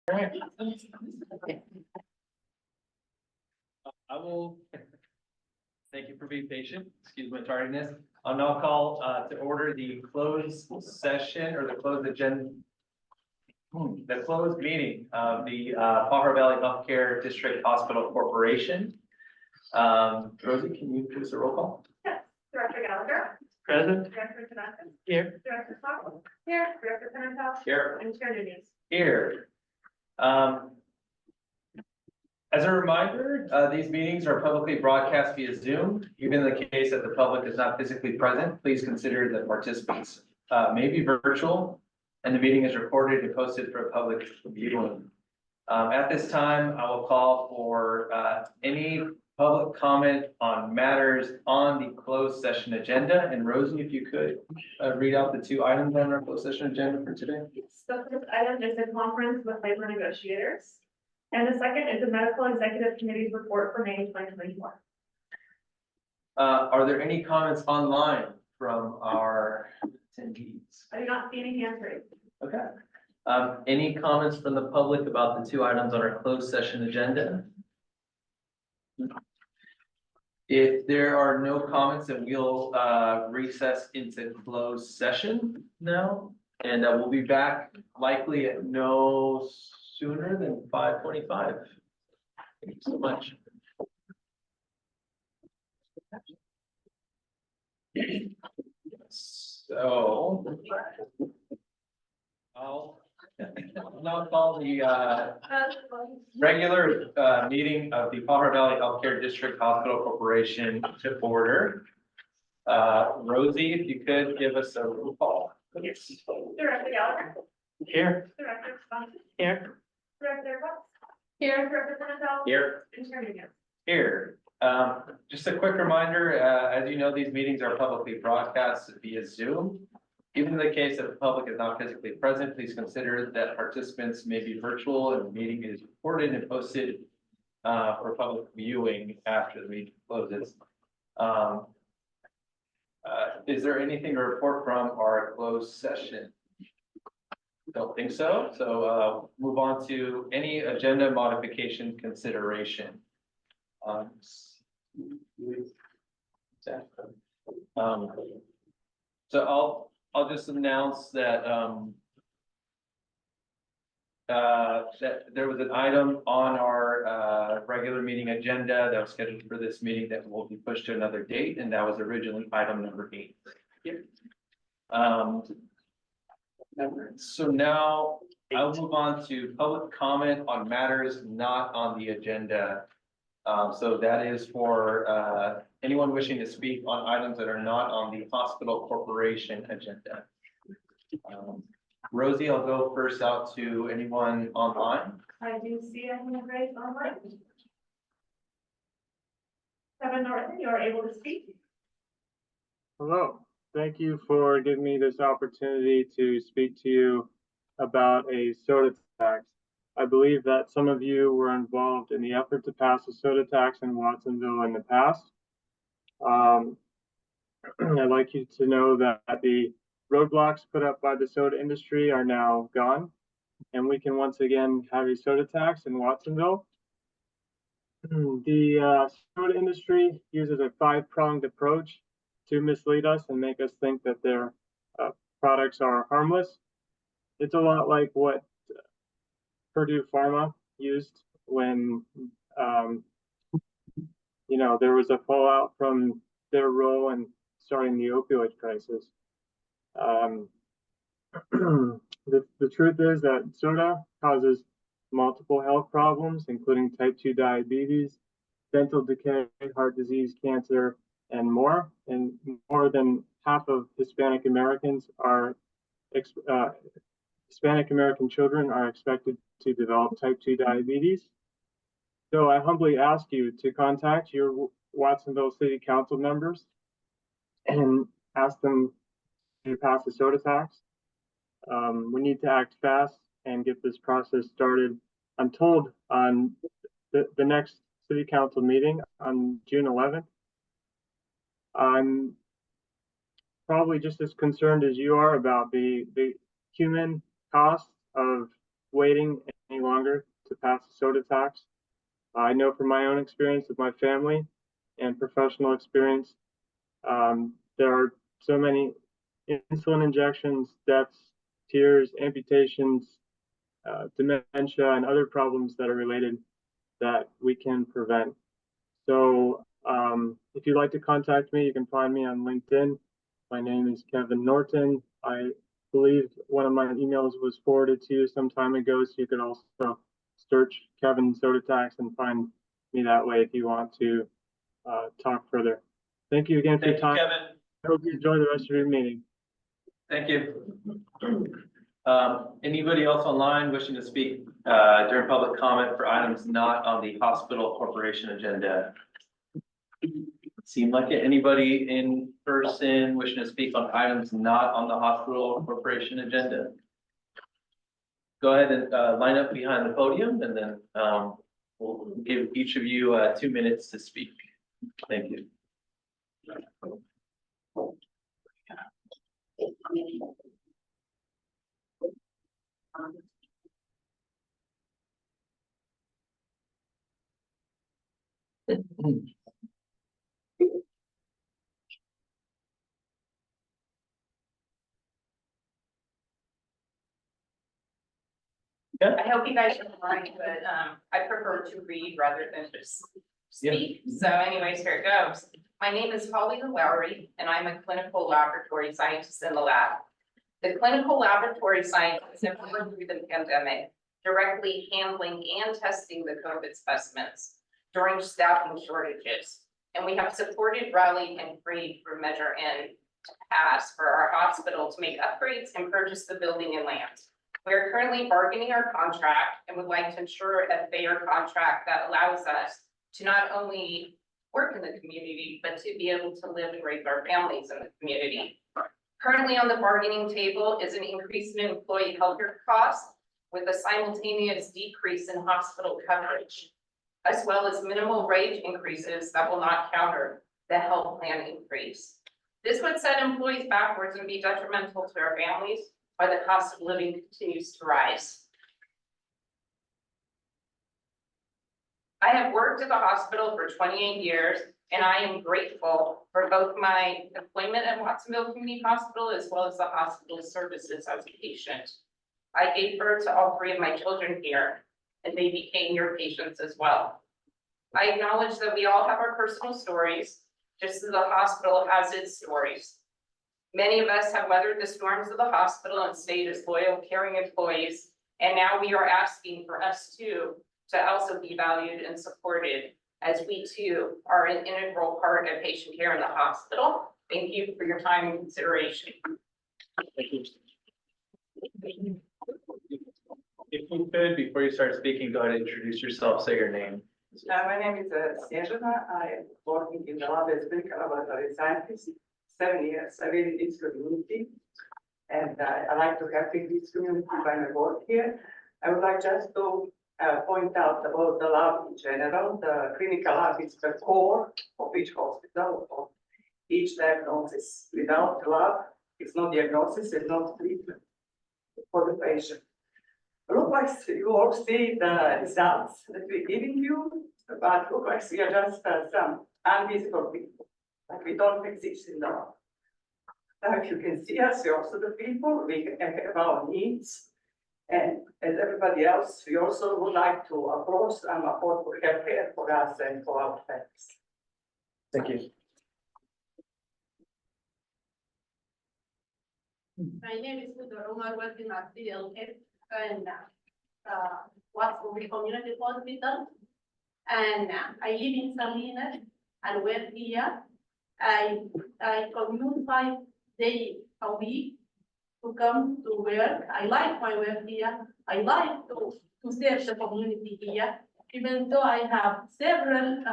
Alright. I will, thank you for being patient, excuse my tardiness. I'll now call to order the closed session or the closed agenda. The closed meeting of the Pajaro Valley Healthcare District Hospital Corporation. Rosie, can you give us a roll call? Yes, Director Gallagher. Present. Director Tanaka. Here. Director Fox. Here. Director Pimentel. Here. And Chair Nunez. Here. As a reminder, these meetings are publicly broadcast via Zoom. Even in the case that the public is not physically present, please consider that participants may be virtual, and the meeting is recorded and posted for public viewing. At this time, I will call for any public comment on matters on the closed session agenda. And Rosie, if you could read out the two items on our closed session agenda for today. Yes, the first item is a conference with labor negotiators. And the second is the medical executive committee's report for May 2024. Are there any comments online from our attendees? I do not see any hands raised. Okay. Any comments from the public about the two items on our closed session agenda? If there are no comments, then we'll recess into closed session now. And we'll be back likely at no sooner than 5:25. Thank you so much. So I'll now call the regular meeting of the Pajaro Valley Healthcare District Hospital Corporation to order. Rosie, if you could give us a roll call. Yes. Director Gallagher. Here. Director Fox. Here. Director Fox. Here. Director Pimentel. Here. And Chair Nunez. Here. Just a quick reminder, as you know, these meetings are publicly broadcast via Zoom. Even in the case that the public is not physically present, please consider that participants may be virtual and the meeting is recorded and posted for public viewing after the meeting closes. Is there anything to report from our closed session? Don't think so. So move on to any agenda modification consideration. So I'll just announce that that there was an item on our regular meeting agenda that was scheduled for this meeting that will be pushed to another date, and that was originally item number 8. So now I'll move on to public comment on matters not on the agenda. So that is for anyone wishing to speak on items that are not on the hospital corporation agenda. Rosie, I'll go first out to anyone online. I do see a hand raised online. Kevin Norton, you are able to speak. Hello, thank you for giving me this opportunity to speak to you about a soda tax. I believe that some of you were involved in the effort to pass a soda tax in Watsonville in the past. I'd like you to know that the roadblocks put up by the soda industry are now gone, and we can once again have a soda tax in Watsonville. The soda industry uses a 5-pronged approach to mislead us and make us think that their products are harmless. It's a lot like what Purdue Pharma used when there was a fallout from their role in starting the opioid crisis. The truth is that soda causes multiple health problems, including type 2 diabetes, dental decay, heart disease, cancer, and more. And more than half of Hispanic American children are expected to develop type 2 diabetes. So I humbly ask you to contact your Watsonville City Council members and ask them to pass a soda tax. We need to act fast and get this process started. I'm told on the next City Council meeting on June 11th. I'm probably just as concerned as you are about the human cost of waiting any longer to pass the soda tax. I know from my own experience with my family and professional experience, there are so many insulin injections, deaths, tears, amputations, dementia, and other problems that are related that we can prevent. So if you'd like to contact me, you can find me on LinkedIn. My name is Kevin Norton. I believe one of my emails was forwarded to you some time ago, so you could also search Kevin Soda Tax and find me that way if you want to talk further. Thank you again for your time. Thank you, Kevin. I hope you enjoy the rest of your meeting. Thank you. Anybody else online wishing to speak during public comment for items not on the hospital corporation agenda? Seem like it. Anybody in person wishing to speak on items not on the hospital corporation agenda? Go ahead and line up behind the podium, and then we'll give each of you 2 minutes to speak. Thank you. I hope you guys don't mind, but I prefer to read rather than just speak. So anyways, here it goes. My name is Holly Lowry, and I'm a clinical laboratory scientist in the lab. The clinical laboratory scientists have worked through the pandemic, directly handling and testing the COVID specimens during staffing shortages. And we have supported, rallied, and prayed for Measure N to pass for our hospital to make upgrades and purchase the building and land. We are currently bargaining our contract and would like to ensure a fair contract that allows us to not only work in the community, but to be able to live and raise our families in the community. Currently on the bargaining table is an increase in employee healthcare costs with a simultaneous decrease in hospital coverage, as well as minimal wage increases that will not counter the health plan increase. This would set employees backwards and be detrimental to our families, while the cost of living continues to rise. I have worked at the hospital for 28 years, and I am grateful for both my employment at Watsonville Community Hospital as well as the hospital services as a patient. I gave birth to all 3 of my children here, and they became your patients as well. I acknowledge that we all have our personal stories, just as the hospital has its stories. Many of us have weathered the storms of the hospital and stayed as loyal, caring employees, and now we are asking for us too to also be valued and supported, as we too are an integral part of patient care in the hospital. Thank you for your time and consideration. Thank you. If you could, before you start speaking, go ahead and introduce yourself, say your name. My name is Snježana. I am working in the lab as clinical laboratory scientist. 7 years. I live in this community, and I like to help in this community by my work here. I would like just to point out about the lab in general. The clinical lab is the core of each hospital, of each diagnosis. Without the lab, it's no diagnosis, it's not treatment for the patient. Look like you all see the results that we're giving you, but look like we are just some invisible people, like we don't exist in the lab. Like you can see us, we're also the people, we have our needs. And as everybody else, we also would like to approach and afford for healthcare for us and for our families. Thank you. My name is Udo Romar, working at CLF and Watsonville Community Hospital. And I live in Salinas and work here. I commute 5 days a week to come to work. I like my work here. I like to serve the community here. Even though I have several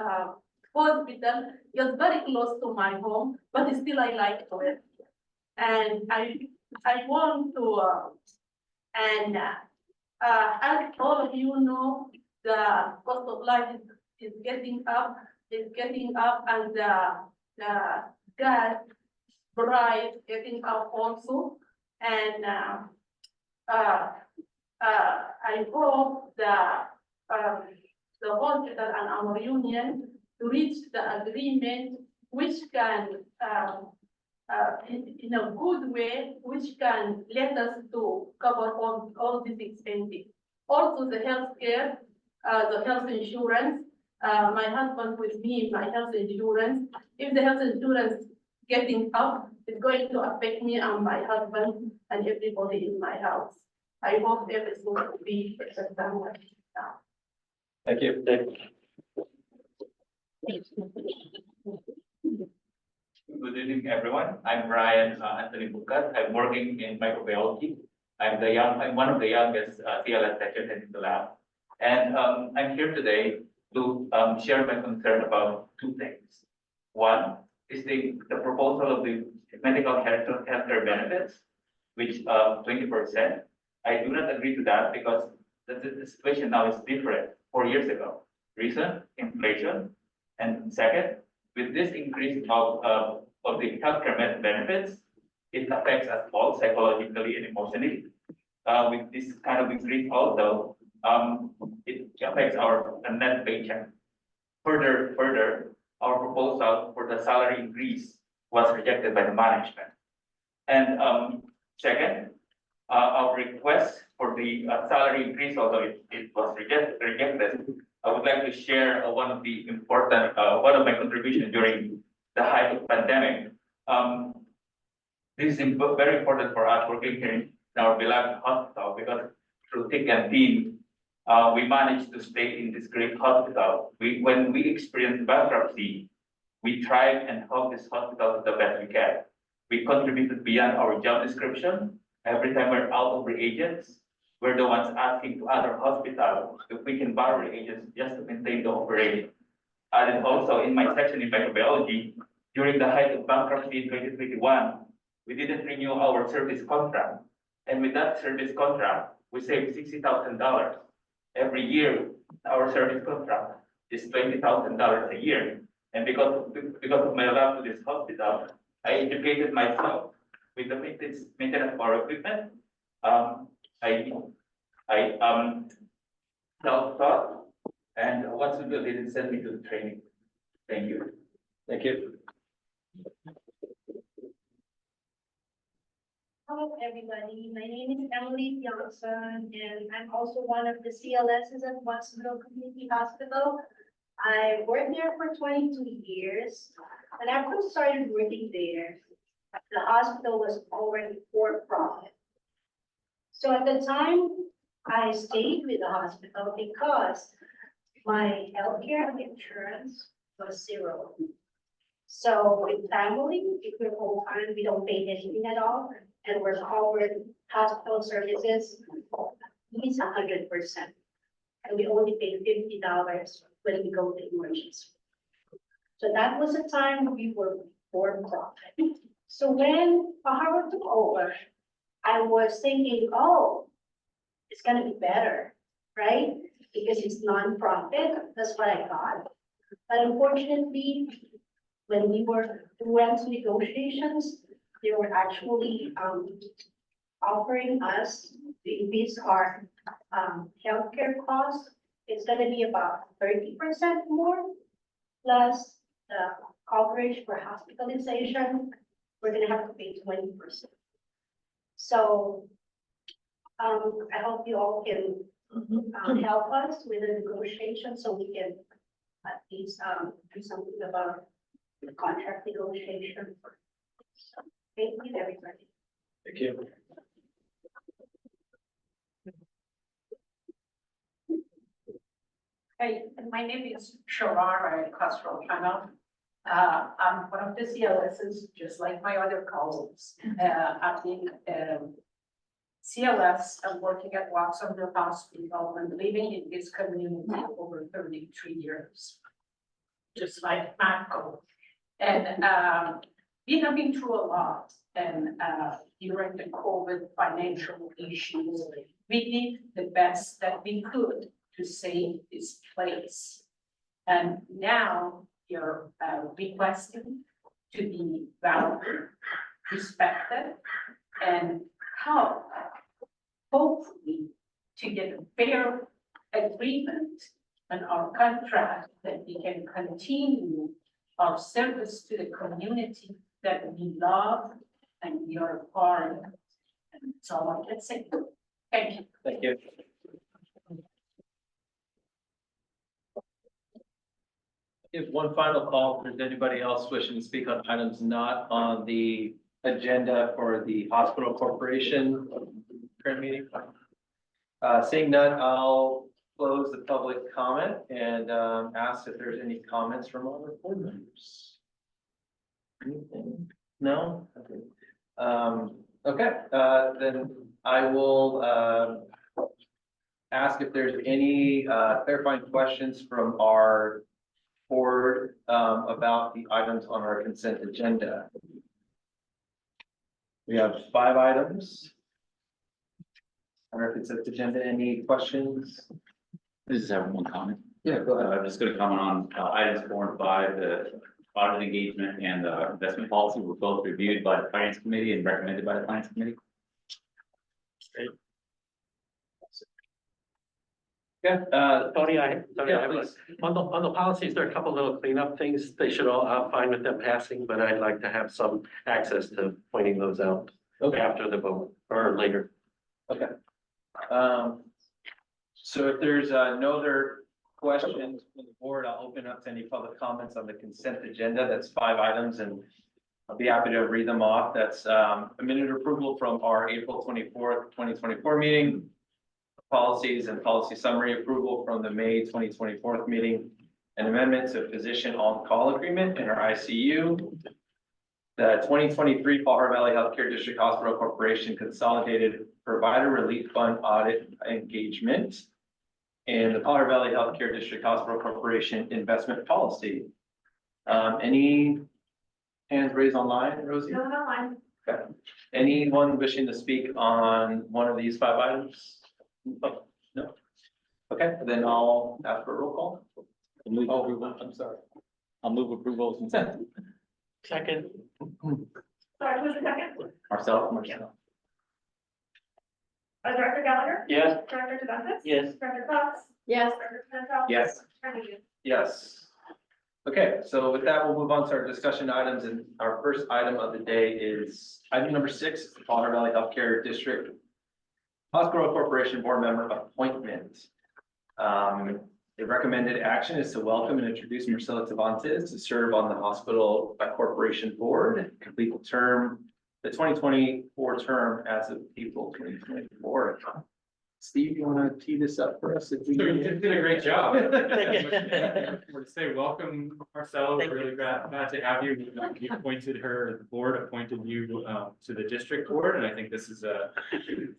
hospitals, it's very close to my home, but still I like to work. And I want to, as all of you know, the cost of life is getting up, and the gas price getting up also. And I hope that, the hospital and our union to reach the agreement which can, in a good way, which can let us to cover all these expenses. Also the healthcare, the health insurance, my husband with me, my health insurance. If the health insurance getting up, it's going to affect me and my husband and everybody in my house. I hope everything will be done now. Thank you. Good evening, everyone. I'm Brian Anthony Bukat. I'm working in microbiology. I'm one of the youngest CLS sections in the lab. And I'm here today to share my concern about two things. One is the proposal of the medical healthcare benefits, which 20%. I do not agree to that because the situation now is different 4 years ago. Reason, inflation. And second, with this increase of the healthcare benefits, it affects us all psychologically and emotionally. With this kind of increase also, it affects our net paycheck. Further, our proposal for the salary increase was rejected by the management. And second, our request for the salary increase, although it was rejected, I would like to share one of my contributions during the height of pandemic. This is very important for us working here in our beloved hospital because through thick and thin, we managed to stay in this great hospital. When we experienced bankruptcy, we tried and helped this hospital the best we can. We contributed beyond our job description. Every time we're out of reagents, we're the ones asking to other hospitals if we can borrow reagents just to maintain the operation. And also in my section in microbiology, during the height of bankruptcy in 2021, we didn't renew our service contract. And with that service contract, we saved $60,000. Every year, our service contract is $20,000 a year. And because of my love to this hospital, I educated myself with the maintenance of our equipment. I self-taught, and once we built it, sent me to the training. Thank you. Thank you. Hello, everybody. My name is Emily Johnson, and I'm also one of the CLSs at Watsonville Community Hospital. I worked there for 22 years, and after I started working there, the hospital was already for profit. So at the time, I stayed with the hospital because my healthcare insurance was zero. So with family, if we're full time, we don't pay anything at all, and we're covered hospital services, it's 100%. And we only pay $50 when we go to emergency. So that was a time we were for profit. So when Pahara took over, I was thinking, oh, it's gonna be better, right? Because it's non-profit, that's what I thought. But unfortunately, when we went to negotiations, they were actually offering us to increase our healthcare costs. It's gonna be about 30% more, plus the coverage for hospitalization, we're gonna have to pay 20%. So I hope you all can help us with the negotiation so we can at least do something about the contract negotiation. So, thank you, everybody. Thank you. Hey, my name is Sharara Castro-Cano. I'm one of the CLSs, just like my other colleagues. I've been CLS, I'm working at Watsonville Hospital and living in this community over 33 years, just like Marco. And we have been through a lot, and during the COVID financial issues, we did the best that we could to save this place. And now you're requesting to be valued, respected, and help, hopefully, to get a fair agreement on our contract, that we can continue our service to the community that we love and we are a part of. And that's all I can say. Thank you. Thank you. Give one final call if there's anybody else wishing to speak on items not on the agenda for the hospital corporation current meeting. Seeing none, I'll close the public comment and ask if there's any comments from other board members. Anything? No? Okay. Then I will ask if there's any clarifying questions from our board about the items on our consent agenda. We have 5 items on our consent agenda. Any questions? I just have one comment. Yeah, go ahead. I'm just gonna comment on items 4 and 5, the audit engagement and the investment policy were both reviewed by the finance committee and recommended by the finance committee. Yeah, Tony, I yeah, have please. on the policies, there are a couple little cleanup things. They should all, I'm fine with them passing, but I'd like to have some access to pointing those out Okay. after the vote or later. Okay. So if there's no other questions from the board, I'll open up to any public comments on the consent agenda. That's 5 items and I'll be happy to read them off. That's a minute approval from our April 24th, 2024 meeting. Policies and policy summary approval from the May 2024 meeting. An amendment to physician on-call agreement in our ICU. The 2023 Fall River Valley Healthcare District Hospital Corporation Consolidated Provider Relief Fund Audit Engagement. And the Fall River Valley Healthcare District Hospital Corporation Investment Policy. Any hands raised online, Rosie? No, not mine. Okay. Anyone wishing to speak on one of these 5 items? Oh, no. Okay, then I'll ask for a roll call. I'm sorry. I'll move approval of consent. Second, Sorry, who's the second? Marcel. Director Gallagher? yes, Director Devontas? yes, Director Cox? Yes. Director Pimento? Yes. Chairman Hughes? Yes. Okay, so with that, we'll move on to our discussion items, and our first item of the day is item number 6, the Fall River Valley Healthcare District Hospital Corporation Board Member Appointment. The recommended action is to welcome and introduce Marcela Cervantes to serve on the Hospital Corporation Board, complete the term, the 2024 term as of April 2024. Steve, you want to tee this up for us? You did a great job. To say welcome, Marcel, we're really glad to have you. You appointed her, the board appointed you to the district board, and I think this is a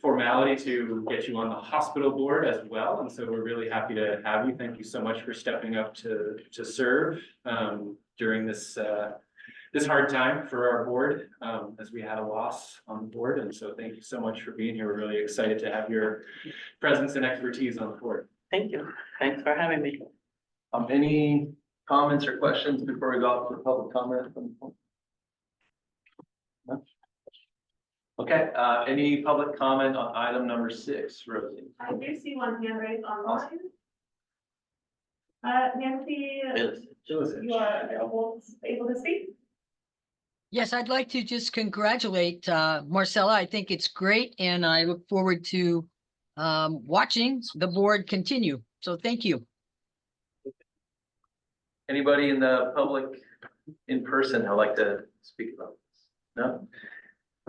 formality to get you on the hospital board as well. And so we're really happy to have you. Thank you so much for stepping up to serve during this this hard time for our board, as we had a loss on the board. And so thank you so much for being here. We're really excited to have your presence and expertise on the board. thank you. Thanks for having me. Any comments or questions before we go out for public comment? No? Okay, any public comment on item number 6, Rosie? I do see one hand raised online. Nancy, you are able to speak? Yes, I'd like to just congratulate Marcella. I think it's great, and I look forward to watching the board continue. So thank you. Anybody in the public in person who'd like to speak about this? No?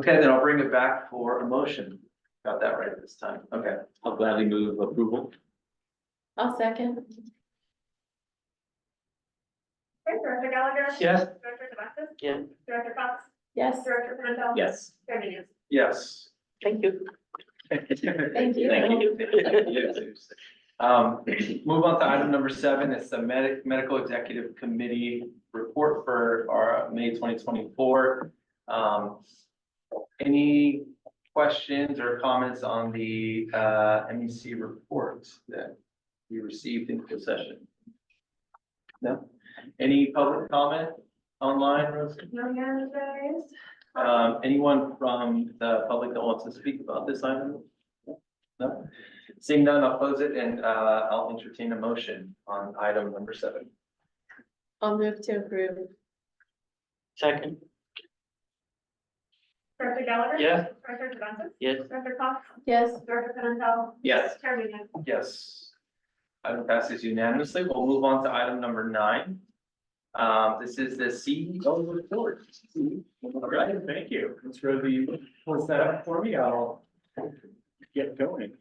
Okay, then I'll bring it back for a motion. Got that right this time. Okay. I'll gladly move approval. I'll second. Okay, Director Gallagher? Yes. Director Devontas? Yeah. Director Cox? Yes. Director Pimento? Yes. Chairman Hughes? Yes. Thank you. Thank you. Thank you. Move on to item number 7. It's the Medical Executive Committee report for our May 2024. Any questions or comments on the MEC report that we received in closed session? No? Any public comment online, Rosie? No hands raised? Anyone from the public that wants to speak about this item? No? Seeing none, I'll close it and I'll entertain a motion on item number 7. I'll move to approve. Second, Director Gallagher? Yes. Director Durensis? yes. Director Cox? Yes. Director Pimentel? Yes. Chair Newman? Yes. Item passes unanimously. We'll move on to item number 9. This is the CEO report. All right, thank you. Thanks for the full setup for me. I'll get going.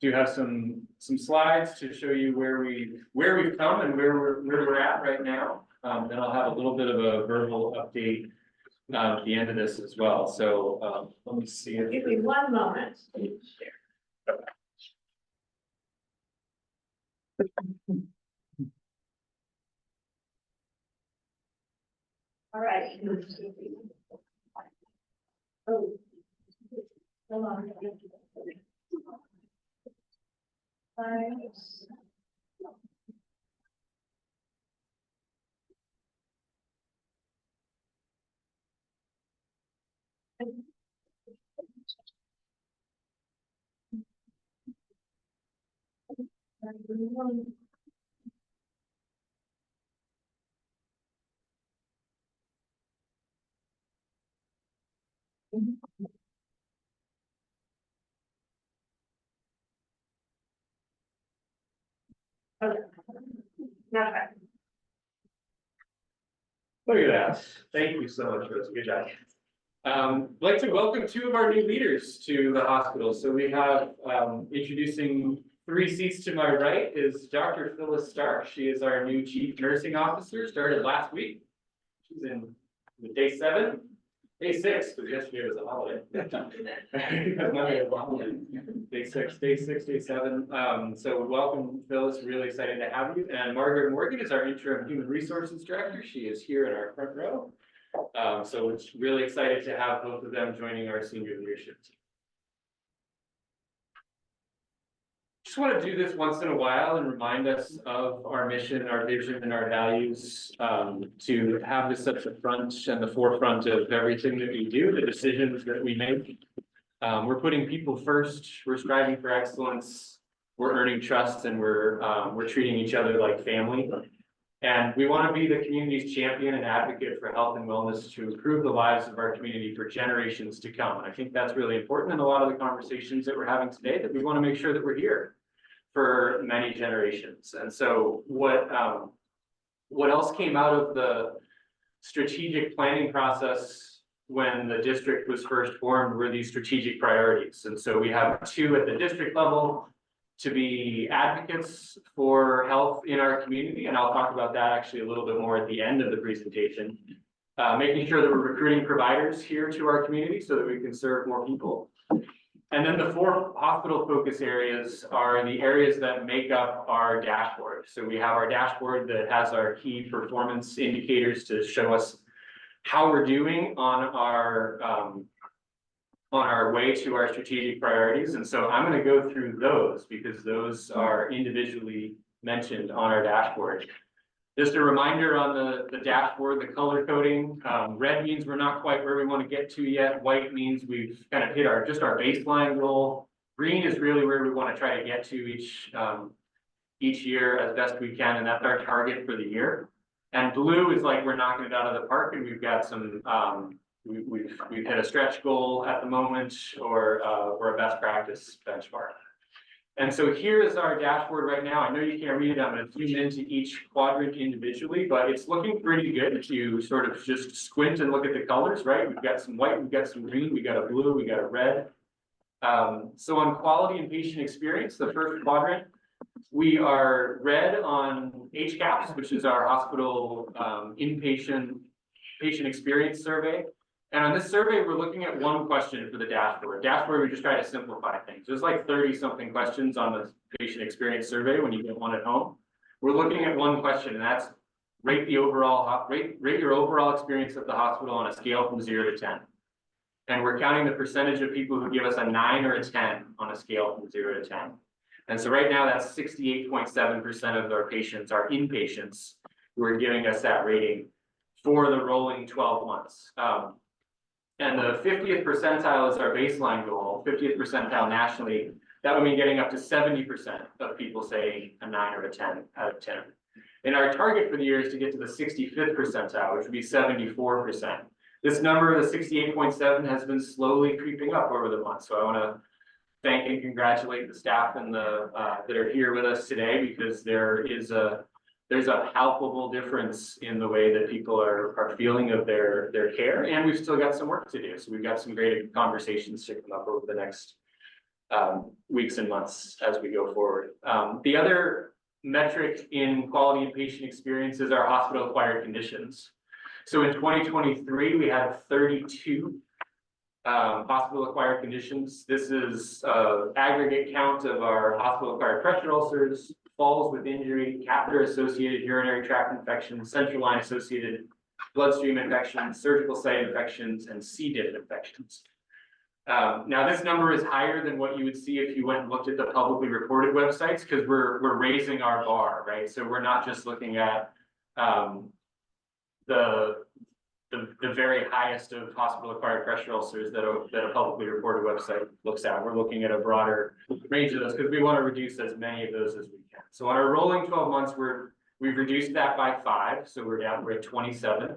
Do have some slides to show you where we've come and where we're at right now. Then I'll have a little bit of a verbal update at the end of this as well. So let me see. Give me one moment. All right. Oh. Hold on. Thanks. Okay. Now, Look at that. Thank you so much, Rose. Good job. I'd like to welcome 2 of our new leaders to the hospital. So we have introducing 3 seats to my right is Dr. Phyllis Stark. She is our new Chief Nursing Officer, started last week. She's in day 7, day 6, because yesterday was a holiday. Because Monday was a holiday. Day 6, day 7. So welcome, Phyllis. Really excited to have you. And Margaret Morgan is our interim Human Resources Director. She is here in our front row. So it's really excited to have both of them joining our senior leadership team. Just want to do this once in a while and remind us of our mission, our vision, and our values, to have this at the front and the forefront of everything that we do, the decisions that we make. We're putting people first, we're striving for excellence, we're earning trust, and we're treating each other like family. And we want to be the community's champion and advocate for health and wellness to improve the lives of our community for generations to come. And I think that's really important in a lot of the conversations that we're having today, that we want to make sure that we're here for many generations. And so what else came out of the strategic planning process when the district was first formed were these strategic priorities. And so we have 2 at the district level, to be advocates for health in our community. And I'll talk about that actually a little bit more at the end of the presentation. Making sure that we're recruiting providers here to our community so that we can serve more people. And then the 4 hospital focus areas are the areas that make up our dashboard. So we have our dashboard that has our key performance indicators to show us how we're doing on our way to our strategic priorities. And so I'm going to go through those because those are individually mentioned on our dashboard. Just a reminder on the dashboard, the color coding, red means we're not quite where we want to get to yet. White means we've kind of hit our baseline goal. Green is really where we want to try to get to each year as best we can. And that's our target for the year. And blue is like we're knocking it out of the park and we've got some, we've hit a stretch goal at the moment or a best practice benchmark. And so here is our dashboard right now. I know you can't read it. I'm going to zoom into each quadrant individually, but it's looking pretty good if you sort of just squint and look at the colors, right? We've got some white, we've got some green, we got a blue, we got a red. So on quality and patient experience, the first quadrant, we are red on HCAHPS, which is our hospital inpatient patient experience survey. And on this survey, we're looking at 1 question for the dashboard. Dashboard, we just try to simplify things. There's like 30-something questions on the patient experience survey when you get one at home. We're looking at 1 question, and that's rate your overall experience at the hospital on a scale from 0 to 10. And we're counting the percentage of people who give us a 9 or a 10 on a scale from 0 to 10. And so right now, that's 68.7% of our patients, our inpatients, who are giving us that rating for the rolling 12 months. And the 50th percentile is our baseline goal, 50th percentile nationally. That would mean getting up to 70% of people say a 9 or a 10 out of 10. And our target for the year is to get to the 65th percentile, which would be 74%. This number, the 68.7, has been slowly creeping up over the month. So I want to thank and congratulate the staff and the that are here with us today, because there's a palpable difference in the way that people are feeling of their care, and we've still got some work to do. So we've got some great conversations to come up over the next weeks and months as we go forward. The other metric in quality and patient experience is our hospital-acquired conditions. So in 2023, we had 32 hospital-acquired conditions. This is aggregate count of our hospital-acquired pressure ulcers, falls with injury, catheter-associated urinary tract infections, central line-associated bloodstream infections, surgical site infections, and C. diff infections. Now, this number is higher than what you would see if you went and looked at the publicly reported websites, because we're raising our bar, right? So we're not just looking at the very highest of hospital-acquired pressure ulcers that a publicly reported website looks at. We're looking at a broader range of those because we want to reduce as many of those as we can. So on our rolling 12 months, we've reduced that by 5, so we're at 27.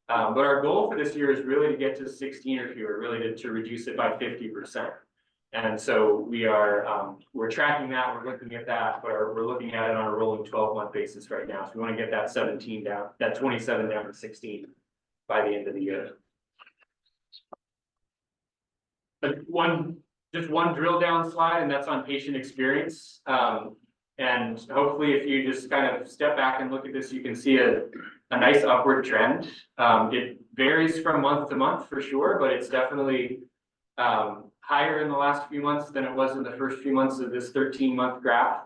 But our goal for this year is really to get to 16 or fewer, really to reduce it by 50%. And so we're tracking that, we're looking at that, but we're looking at it on a rolling 12-month basis right now. So we want to get that 17 down, that 27 down to 16 by the end of the year. But just one drill down slide, and that's on patient experience. And hopefully if you just kind of step back and look at this, you can see a nice upward trend. It varies from month to month for sure, but it's definitely higher in the last few months than it was in the first few months of this 13-month graph.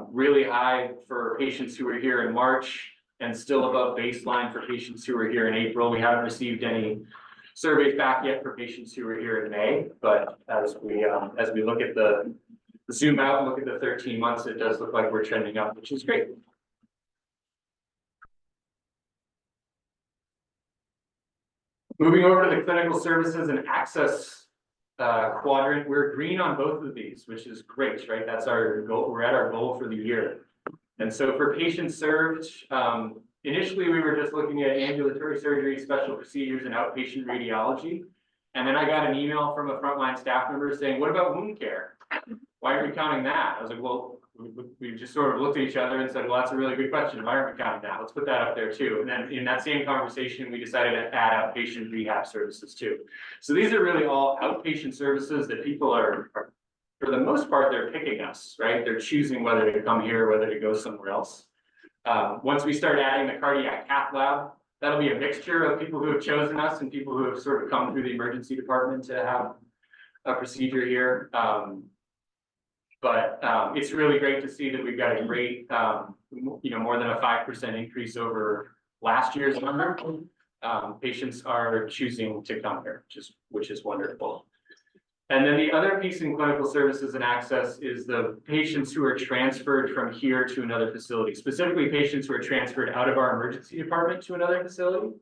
Really high for patients who were here in March, and still above baseline for patients who were here in April. We haven't received any surveys back yet for patients who were here in May, but as we look at the zoom out and look at the 13 months, it does look like we're trending up, which is great. Moving over to the clinical services and access quadrant, we're green on both of these, which is great, right? That's our goal. We're at our goal for the year. And so for patients served, initially we were just looking at ambulatory surgery, special procedures, and outpatient radiology. And then I got an email from a frontline staff member saying, what about wound care? Why aren't we counting that? I was like, well, we just sort of looked at each other and said, well, that's a really good question. Why aren't we counting that? Let's put that up there too. And then in that same conversation, we decided to add outpatient rehab services too. So these are really all outpatient services that people are for the most part, they're picking us, right? They're choosing whether to come here, whether to go somewhere else. Once we start adding the cardiac cath lab, that'll be a mixture of people who have chosen us and people who have sort of come through the emergency department to have a procedure here. But it's really great to see that we've got a great, more than a 5% increase over last year's number. Patients are choosing to come here, which is wonderful. And then the other piece in clinical services and access is the patients who are transferred from here to another facility, specifically patients who are transferred out of our emergency department to another facility.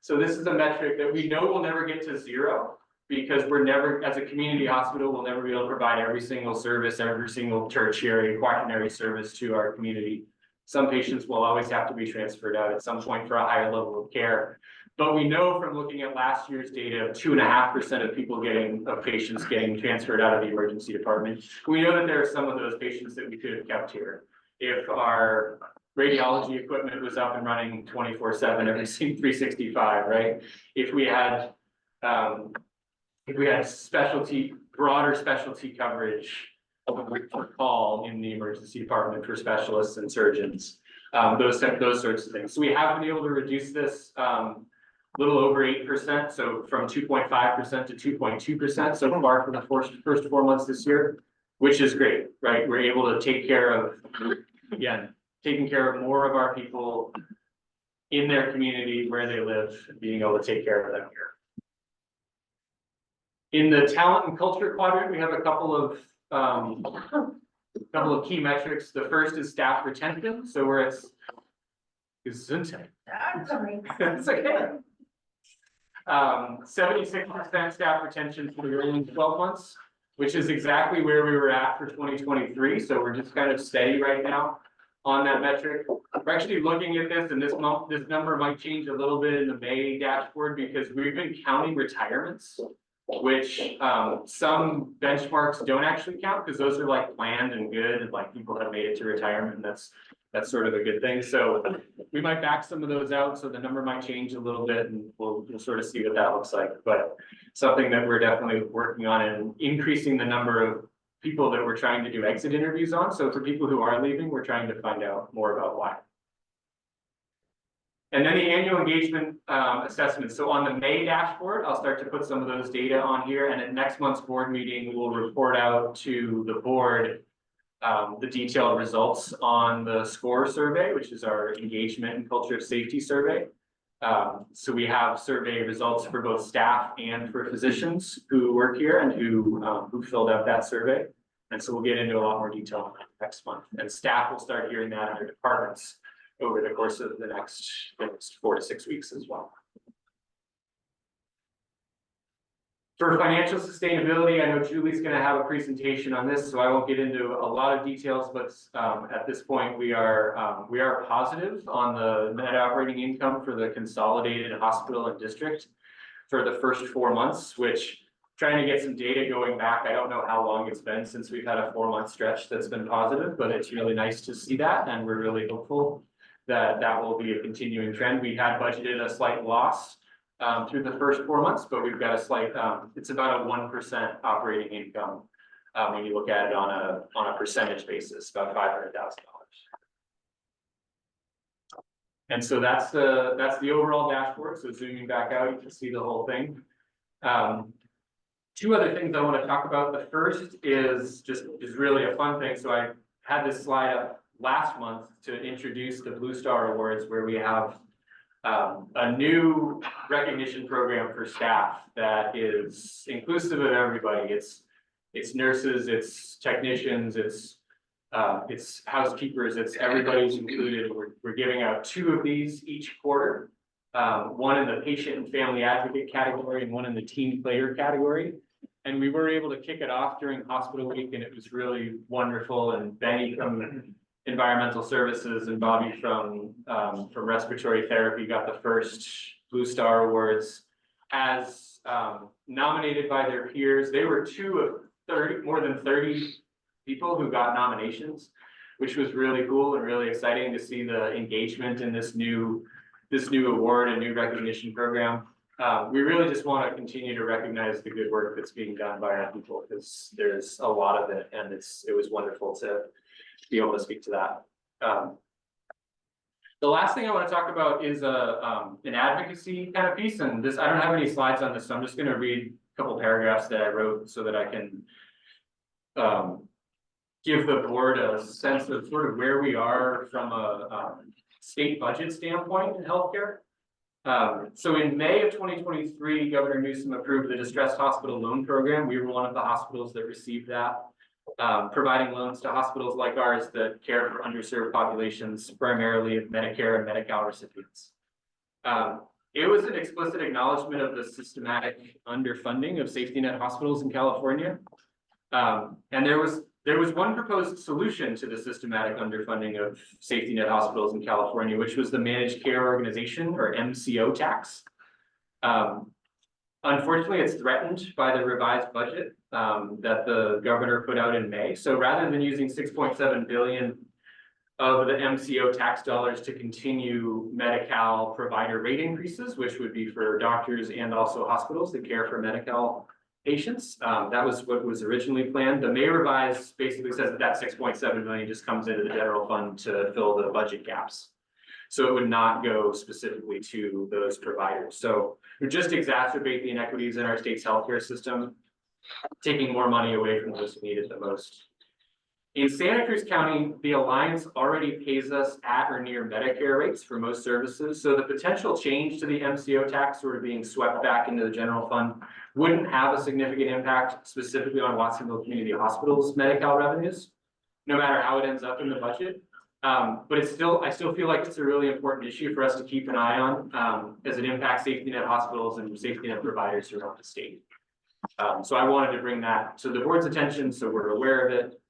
So this is a metric that we know will never get to 0, because we're never, as a community hospital, we'll never be able to provide every single service, every single tertiary, quaternary service to our community. Some patients will always have to be transferred out at some point for a higher level of care. But we know from looking at last year's data, 2.5% of patients getting transferred out of the emergency department. We know that there are some of those patients that we could have kept here. If our radiology equipment was up and running 24/7, every 365, right? If we had broader specialty coverage for call in the emergency department for specialists and surgeons, those sorts of things. So we have been able to reduce this little over 8%, so from 2.5% to 2.2% so far for the first 4 months this year, which is great, right? We're able to take care of, again, taking care of more of our people in their community where they live, being able to take care of them here. In the talent and culture quadrant, we have a couple of key metrics. The first is staff retention. So we're at Gesundheit. That's okay. 76% staff retention for the rolling 12 months, which is exactly where we were at for 2023. So we're just kind of steady right now on that metric. We're actually looking at this, and this month, this number might change a little bit in the May dashboard because we've been counting retirements, which some benchmarks don't actually count because those are like planned and good, and like people have made it to retirement, and that's sort of a good thing. So we might back some of those out, so the number might change a little bit, and we'll sort of see what that looks like. But something that we're definitely working on, and increasing the number of people that we're trying to do exit interviews on. So for people who are leaving, we're trying to find out more about why. And then the annual engagement assessment. So on the May dashboard, I'll start to put some of those data on here, and at next month's board meeting, we'll report out to the board the detailed results on the SCORE survey, which is our engagement and culture of safety survey. So we have survey results for both staff and for physicians who work here and who filled out that survey. And so we'll get into a lot more detail next month, and staff will start hearing that in their departments over the course of the next 4 to 6 weeks as well. For financial sustainability, I know Julie's going to have a presentation on this, so I won't get into a lot of details, but at this point we are positive on the net operating income for the consolidated hospital and district for the first 4 months, which trying to get some data going back. I don't know how long it's been since we've had a 4-month stretch that's been positive, but it's really nice to see that, and we're really hopeful that that will be a continuing trend. We had budgeted a slight loss through the first 4 months, but we've got a slight, it's about a 1% operating income when you look at it on a percentage basis, about $500,000. And so that's the overall dashboard. So zooming back out, you can see the whole thing. 2 other things I want to talk about. The first is really a fun thing. So I had this slide up last month to introduce the Blue Star Awards, where we have a new recognition program for staff that is inclusive of everybody. It's nurses, it's technicians, it's housekeepers, it's everybody's included. We're giving out 2 of these each quarter, one in the patient and family advocate category and one in the team player category. And we were able to kick it off during hospital week, and it was really wonderful. And Benny from environmental services and Bobby from respiratory therapy got the first Blue Star Awards as nominated by their peers. They were 2 of more than 30 people who got nominations, which was really cool and really exciting to see the engagement in this new award and new recognition program. We really just want to continue to recognize the good work that's being done by our people, because there's a lot of it, and it was wonderful to be able to speak to that. The last thing I want to talk about is an advocacy kind of piece, and this, I don't have any slides on this, so I'm just going to read a couple paragraphs that I wrote so that I can give the board a sense of sort of where we are from a state budget standpoint in healthcare. So in May of 2023, Governor Newsom approved the Distressed Hospital Loan Program. We were one of the hospitals that received that, providing loans to hospitals like ours that care for underserved populations, primarily of Medicare and Medi-Cal recipients. It was an explicit acknowledgement of the systematic underfunding of safety net hospitals in California. And there was one proposed solution to the systematic underfunding of safety net hospitals in California, which was the Managed Care Organization, or MCO tax. Unfortunately, it's threatened by the revised budget that the governor put out in May. So rather than using 6.7 billion of the MCO tax dollars to continue Medi-Cal provider rate increases, which would be for doctors and also hospitals that care for Medi-Cal patients, that was what was originally planned. The May revise basically says that 6.7 million just comes into the general fund to fill the budget gaps. So it would not go specifically to those providers. So it would just exacerbate the inequities in our state's healthcare system, taking more money away from those who need it the most. In Santa Cruz County, the Alliance already pays us at or near Medicare rates for most services. So the potential change to the MCO tax sort of being swept back into the general fund wouldn't have a significant impact specifically on Watsonville Community Hospital's Medi-Cal revenues, no matter how it ends up in the budget. But I still feel like it's a really important issue for us to keep an eye on as it impacts safety net hospitals and safety net providers throughout the state. So I wanted to bring that to the board's attention, so we're aware of it.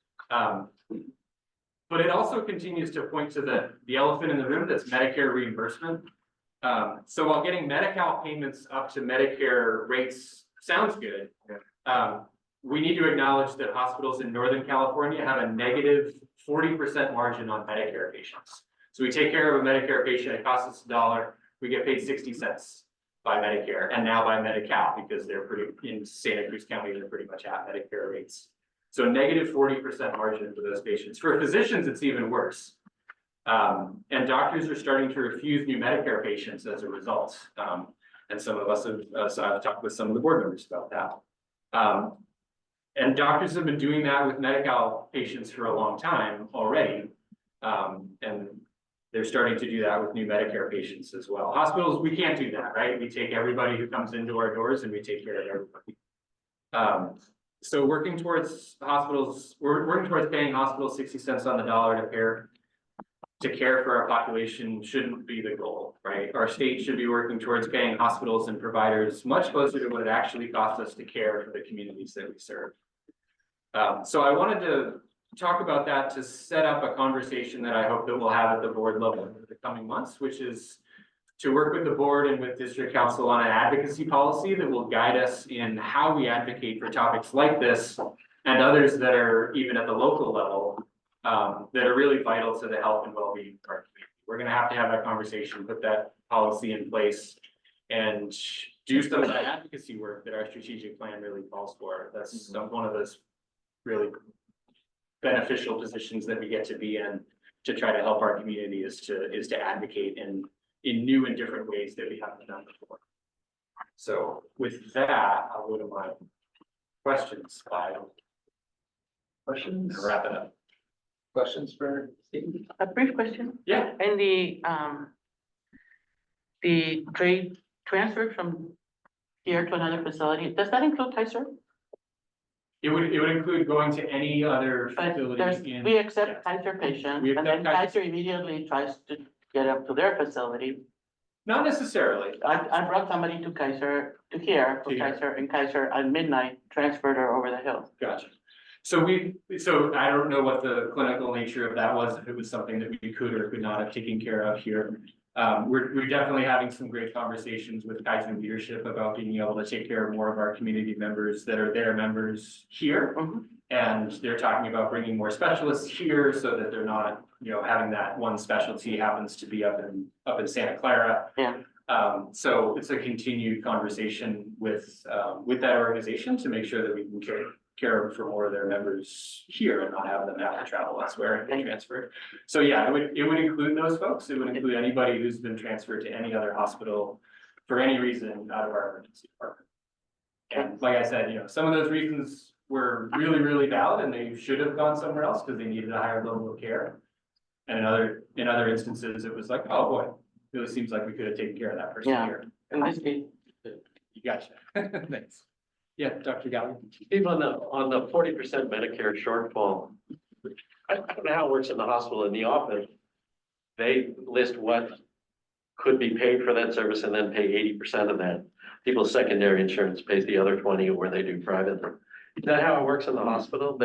But it also continues to point to the elephant in the room, that's Medicare reimbursement. So while getting Medi-Cal payments up to Medicare rates sounds good, we need to acknowledge that hospitals in Northern California have a negative 40% margin on Medicare patients. So we take care of a Medicare patient, it costs us $1, we get paid 60 cents by Medicare and now by Medi-Cal, because they're in Santa Cruz County, they're pretty much at Medicare rates. So negative 40% margin for those patients. For physicians, it's even worse. And doctors are starting to refuse new Medicare patients as a result. And some of us have, so I've talked with some of the board members about that. And doctors have been doing that with Medi-Cal patients for a long time already. And they're starting to do that with new Medicare patients as well. Hospitals, we can't do that, right? We take everybody who comes into our doors and we take care of everybody. So working towards hospitals, we're working towards paying hospitals 60 cents on the dollar to care for our population shouldn't be the goal, right? Our state should be working towards paying hospitals and providers much closer to what it actually costs us to care for the communities that we serve. So I wanted to talk about that to set up a conversation that I hope that we'll have at the board level in the coming months, which is to work with the board and with district council on an advocacy policy that will guide us in how we advocate for topics like this and others that are even at the local level that are really vital to the health and well-being of our community. We're going to have that conversation, put that policy in place, and do some of that advocacy work that our strategic plan really calls for. That's one of those really beneficial positions that we get to be in to try to help our community is to advocate in new and different ways that we haven't done before. So with that, I'll go to my questions file. Questions? Wrap it up. Questions for Steve? A brief question. Yeah. And the trade transfer from here to another facility, does that include Kaiser? It would include going to any other But facility in. we accept Kaiser patients, We and then accept Kaiser immediately tries to get up to their facility. Not necessarily. I brought somebody to Kaiser, to here, To for here. Kaiser, and Kaiser at midnight transferred her over the hill. Gotcha. So I don't know what the clinical nature of that was, if it was something that we could or could not have taken care of here. We're definitely having some great conversations with Kaiser leadership about being able to take care of more of our community members that are their members here. And they're talking about bringing more specialists here so that they're not, having that one specialty happens to be up in Santa Clara. Yeah. So it's a continued conversation with that organization to make sure that we can care for more of their members here and not have them have to travel elsewhere and get transferred. So yeah, it would include those folks. It would include anybody who's been transferred to any other hospital for any reason out of our emergency department. And like I said, some of those reasons were really, really valid and they should have gone somewhere else because they needed a higher level of care. And in other instances, it was like, oh boy, it really seems like we could have taken care of that person Yeah. here. In this case, You gotcha. Thanks. Yeah, Dr. Gallagher. Even on the 40% Medicare shortfall, I don't know how it works in the hospital. In the office, they list what could be paid for that service and then pay 80% of that. People's secondary insurance pays the other 20 where they do privately. Is that how it works in the hospital?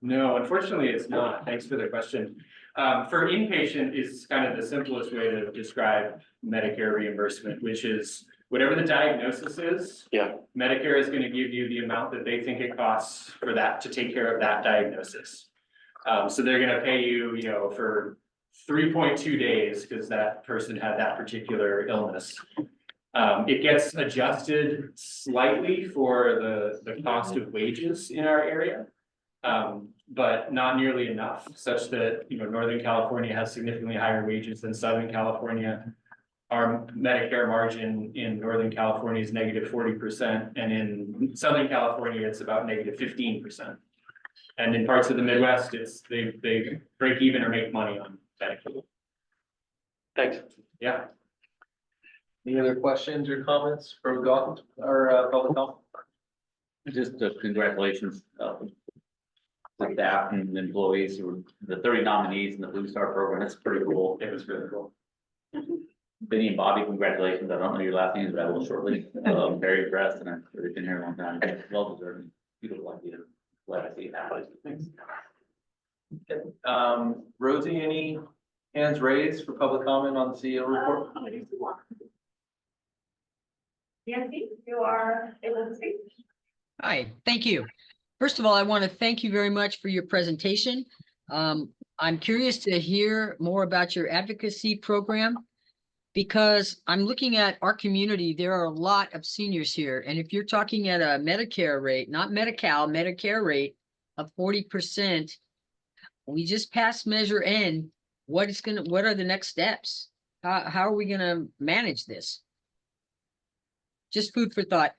No? Unfortunately, it's not. Thanks for the question. For inpatient is kind of the simplest way to describe Medicare reimbursement, which is whatever the diagnosis is. Yeah. Medicare is going to give you the amount that they think it costs for that to take care of that diagnosis. So they're going to pay you, for 3.2 days because that person had that particular illness. It gets adjusted slightly for the cost of wages in our area. But not nearly enough, such that, Northern California has significantly higher wages than Southern California. Our Medicare margin in Northern California is negative 40%, and in Southern California, it's about negative 15%. And in parts of the Midwest, they break even or make money on Medicare. Thanks. Yeah. Any other questions or comments for public health? Just congratulations, to staff and employees who were the 30 nominees in the Blue Star program. That's pretty cool. It was really cool. Benny and Bobby, congratulations. I don't know your last names, but I will shortly. Very impressed and I've really been here a long time. Well deserved. Beautiful idea. Glad to see it happen. Thanks. Rosie, any hands raised for public comment on the CEO report? Nancy, you are able to speak. Hi, thank you. First of all, I want to thank you very much for your presentation. I'm curious to hear more about your advocacy program because I'm looking at our community. There are a lot of seniors here. And if you're talking at a Medicare rate, not Medi-Cal, Medicare rate of 40%, we just passed Measure N. What are the next steps? How are we gonna manage this? Just food for thought.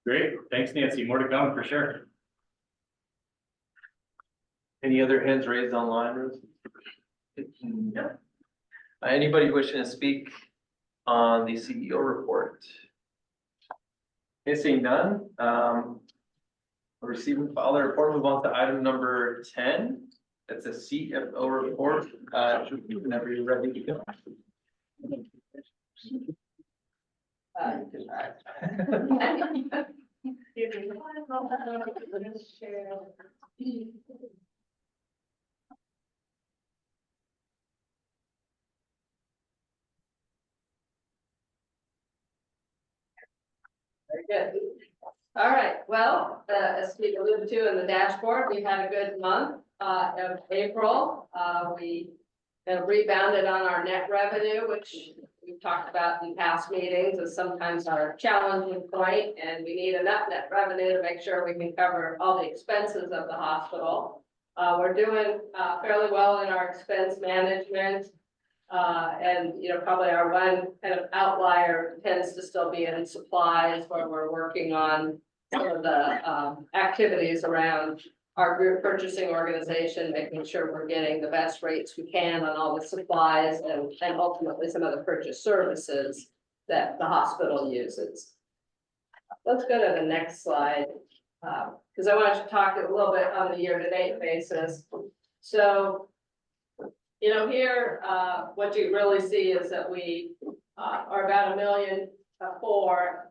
Great, thanks Nancy, more to come for sure. Any other hands raised online, Rosie? No. Anybody wishing to speak on the CEO report? Seeing none, receive and file the report, move on to item number 10. That's a CFO report. Whenever you're ready to go. Very good. All right, well, as Steve alluded to in the dashboard, we had a good month of April. We have rebounded on our net revenue, which we've talked about in past meetings is sometimes our challenging point, and we need enough net revenue to make sure we can cover all the expenses of the hospital. We're doing fairly well in our expense management. And, you know, probably our one kind of outlier tends to still be in supplies where we're working on some of the activities around our group purchasing organization, making sure we're getting the best rates we can on all the supplies and ultimately some of the purchase services that the hospital uses. Let's go to the next slide, because I wanted to talk a little bit on the year-to-date basis. So, you know, here, what you really see is that we are about $1.4 million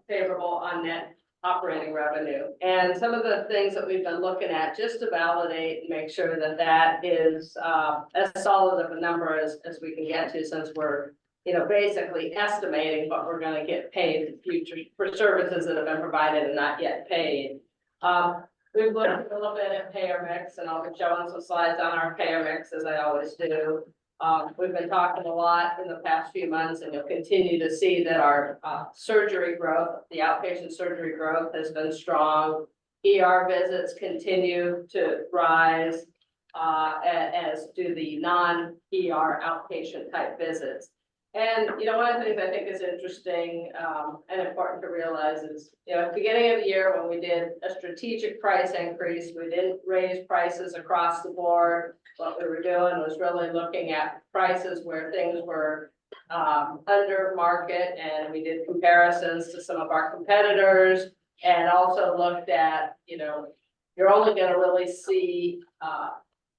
favorable on net operating revenue. And some of the things that we've been looking at just to validate and make sure that that is as solid of a number as we can get to, since we're, you know, basically estimating what we're going to get paid in the future for services that have been provided and not yet paid. We've looked a little bit at payer mix, and I'll be showing some slides on our payer mix as I always do. We've been talking a lot in the past few months, and you'll continue to see that our surgery growth, the outpatient surgery growth has been strong. ER visits continue to rise, as do the non-ER outpatient type visits. And, you know, one of the things I think is interesting and important to realize is, you know, at the beginning of the year when we did a strategic price increase, we didn't raise prices across the board. What we were doing was really looking at prices where things were under market, and we did comparisons to some of our competitors, and also looked at, you know, you're only going to really see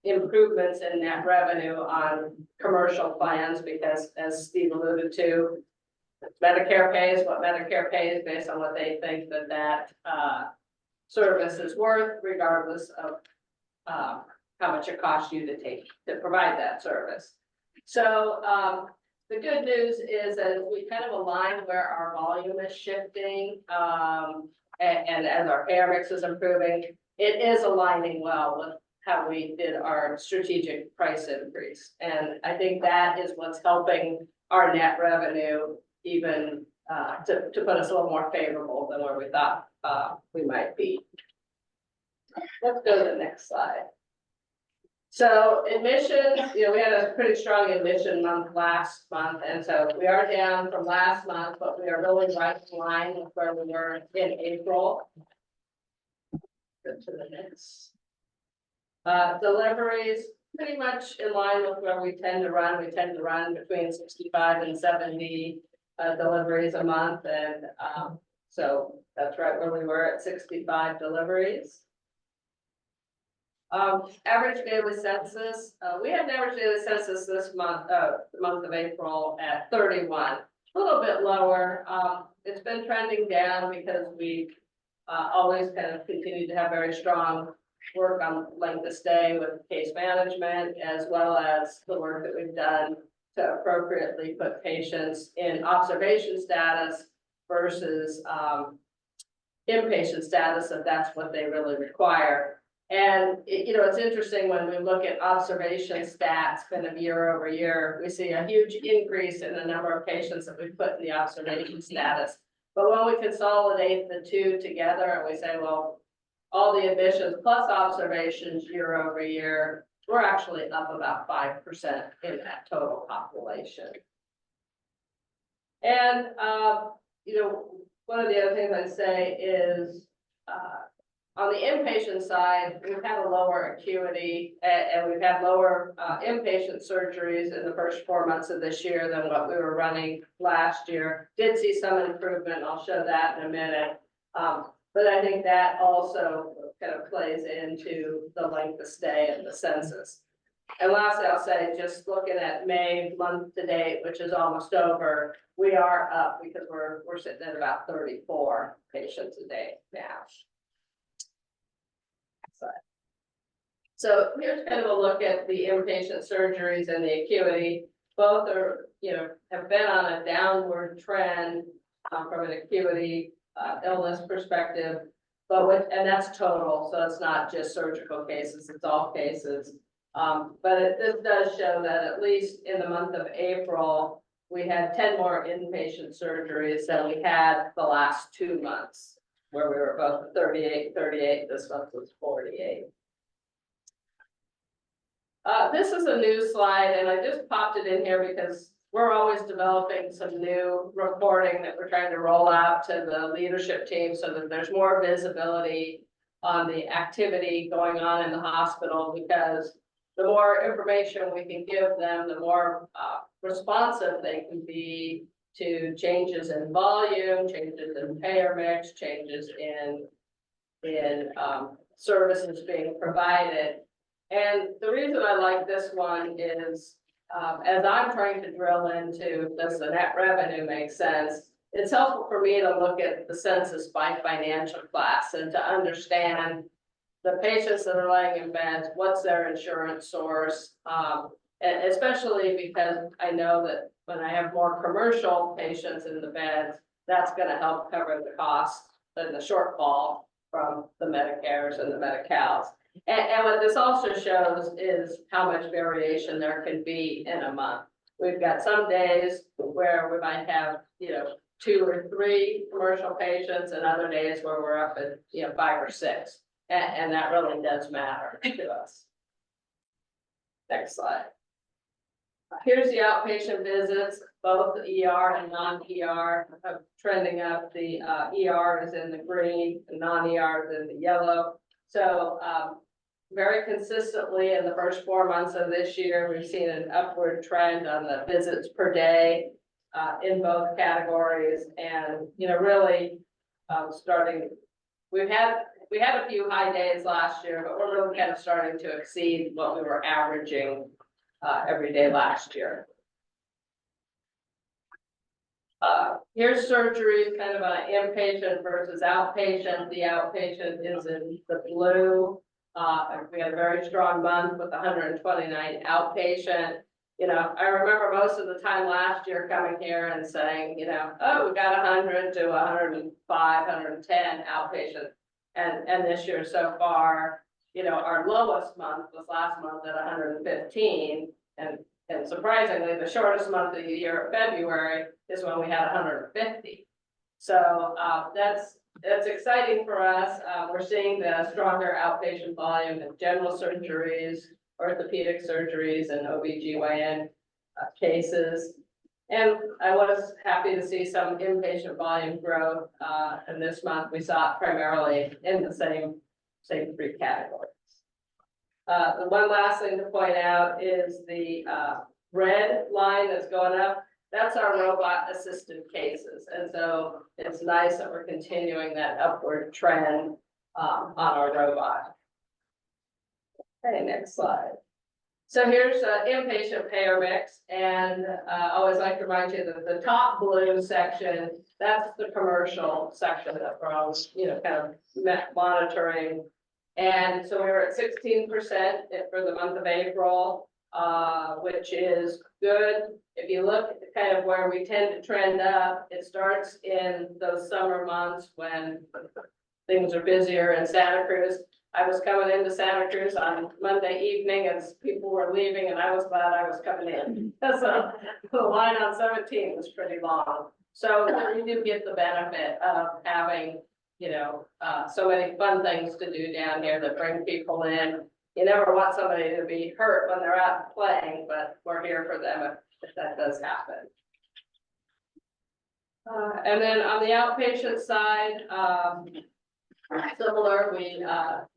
improvements in net revenue on commercial plans because, as Steve alluded to, Medicare pays what Medicare pays based on what they think that service is worth, regardless of how much it costs you to provide that service. So the good news is that we kind of align where our volume is shifting, and as our payer mix is improving, it is aligning well with how we did our strategic price increase. And I think that is what's helping our net revenue even to put us a little more favorable than where we thought we might be. Let's go to the next slide. So admissions, you know, we had a pretty strong admission month last month, and so we are down from last month, but we are really right in line with where we were in April. Go to the next. Deliveries pretty much in line with where we tend to run. We tend to run between 65 and 70 deliveries a month, and so that's right where we were at 65 deliveries. Average daily census, we had an average daily census this month, the month of April at 31, a little bit lower. It's been trending down because we always kind of continue to have very strong work on length of stay with case management, as well as the work that we've done to appropriately put patients in observation status versus inpatient status, if that's what they really require. And it's interesting when we look at observation stats kind of year over year, we see a huge increase in the number of patients that we put in the observation status. But when we consolidate the two together and we say, well, all the admissions plus observations year over year, we're actually up about 5% in that total population. And, one of the other things I'd say is, on the inpatient side, we've had a lower acuity and we've had lower inpatient surgeries in the first 4 months of this year than what we were running last year. Did see some improvement. I'll show that in a minute. But I think that also kind of plays into the length of stay and the census. And lastly, I'll say, just looking at May month to date, which is almost over, we are up because we're sitting at about 34 patients a day now. So here's kind of a look at the inpatient surgeries and the acuity. Both are, have been on a downward trend from an acuity illness perspective, and that's total, so it's not just surgical cases, it's all cases. But this does show that at least in the month of April, we had 10 more inpatient surgeries than we had the last 2 months, where we were both 38, this month was 48. This is a new slide, and I just popped it in here because we're always developing some new reporting that we're trying to roll out to the leadership team so that there's more visibility on the activity going on in the hospital, because the more information we can give them, the more responsive they can be to changes in volume, changes in payer mix, changes in services being provided. And the reason I like this one is, as I'm trying to drill into, does the net revenue make sense? It's helpful for me to look at the census by financial class and to understand the patients that are laying in beds, what's their insurance source? And especially because I know that when I have more commercial patients in the beds, that's gonna help cover the cost and the shortfall from the Medicares and the Medi-Cals. And what this also shows is how much variation there can be in a month. We've got some days where we might have, 2 or 3 commercial patients, and other days where we're up at, 5 or 6. And that really does matter to us. Next slide. Here's the outpatient visits, both the ER and non-ER trending up. The ER is in the green, the non-ER is in the yellow. So very consistently in the first 4 months of this year, we've seen an upward trend on the visits per day in both categories. And, really starting, we had a few high days last year, but we're really kind of starting to exceed what we were averaging every day last year. Here's surgeries kind of on an inpatient versus outpatient. The outpatient is in the blue. We had a very strong month with 129 outpatient. I remember most of the time last year coming here and saying, oh, we got 100 to 105, 110 outpatient. And this year so far, our lowest month was last month at 115. And surprisingly, the shortest month of the year, February, is when we had 150. So that's exciting for us. We're seeing the stronger outpatient volume in general surgeries, orthopedic surgeries, and OBGYN cases. And I was happy to see some inpatient volume growth. And this month we saw it primarily in the same 3 categories. The one last thing to point out is the red line that's going up. That's our robot assisted cases. And so it's nice that we're continuing that upward trend on our robot. Okay, next slide. So here's inpatient payer mix, and I always like to remind you that the top blue section, that's the commercial section that we're always, kind of monitoring. And so we were at 16% for the month of April, which is good. If you look at kind of where we tend to trend up, it starts in those summer months when things are busier in Santa Cruz. I was coming into Santa Cruz on Monday evening as people were leaving, and I was glad I was coming in. So the line on 17 was pretty long. So you do get the benefit of having, so many fun things to do down here that bring people in. You never want somebody to be hurt when they're out playing, but we're here for them if that does happen. And then on the outpatient side, similar, we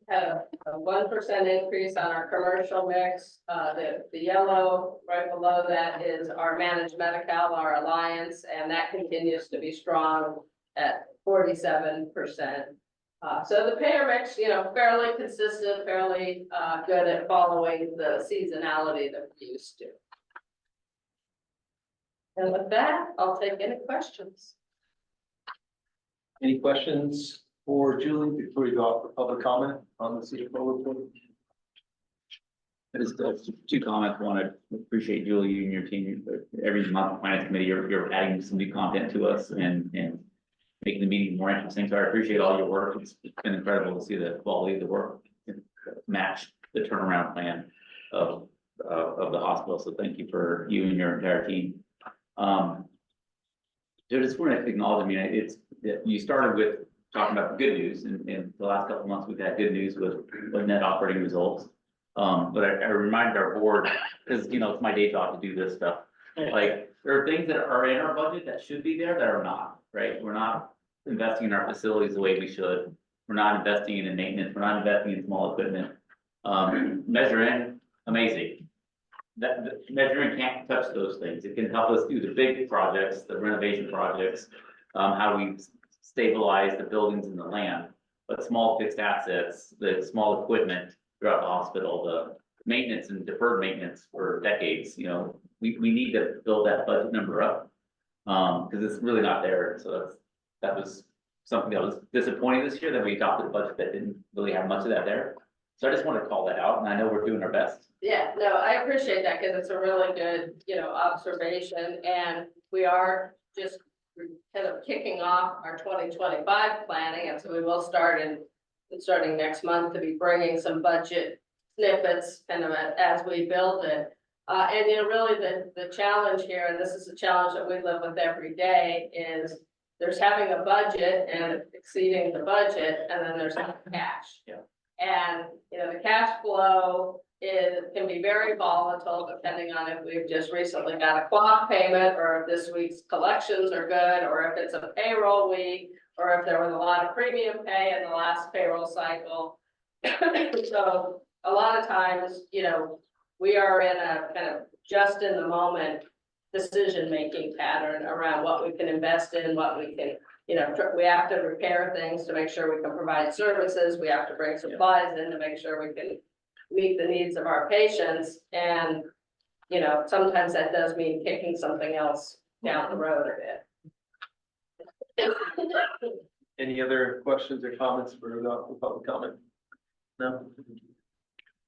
had a 1% increase on our commercial mix. The yellow right below that is our managed Medi-Cal, our alliance, and that continues to be strong at 47%. So the payer mix, fairly consistent, fairly good at following the seasonality that we're used to. And with that, I'll take any questions. Any questions for Julie before we go off for public comment on the CFO report? Just two comments. One, I appreciate Julie, you and your team. Every month, finance committee, you're adding some new content to us and making the meeting more interesting. So I appreciate all your work. It's been incredible to see the quality of the work match the turnaround plan of the hospital. So thank you for you and your entire team. So just want to acknowledge, you started with talking about the good news, and in the last couple of months, we've had good news with net operating results. But I reminded our board, because it's my day job to do this stuff. Like, there are things that are in our budget that should be there that are not, right? We're not investing in our facilities the way we should. We're not investing in maintenance. We're not investing in small equipment. Measuring, amazing. Measuring can't touch those things. It can help us do the big projects, the renovation projects, how we stabilize the buildings and the land, but small fixed assets, the small equipment throughout the hospital, the maintenance and deferred maintenance for decades, we need to build that budget number up. Because it's really not there. So that was something that was disappointing this year, that we adopted a budget that didn't really have much of that there. So I just want to call that out, and I know we're doing our best. Yeah, no, I appreciate that because it's a really good, observation, and we are just kind of kicking off our 2025 planning, and so we will start starting next month to be bringing some budget snippets kind of as we build it. And really the challenge here, and this is a challenge that we live with every day, is there's having a budget and exceeding the budget, and then there's cash. Yeah. And, the cash flow can be very volatile depending on if we've just recently got a clock payment, or if this week's collections are good, or if it's a payroll week, or if there was a lot of premium pay in the last payroll cycle. So a lot of times, we are in a kind of just in the moment decision-making pattern around what we can invest in, what we can, we have to repair things to make sure we can provide services. We have to bring supplies in to make sure we can meet the needs of our patients. And, sometimes that does mean kicking something else down the road a bit. Any other questions or comments for public comment? No?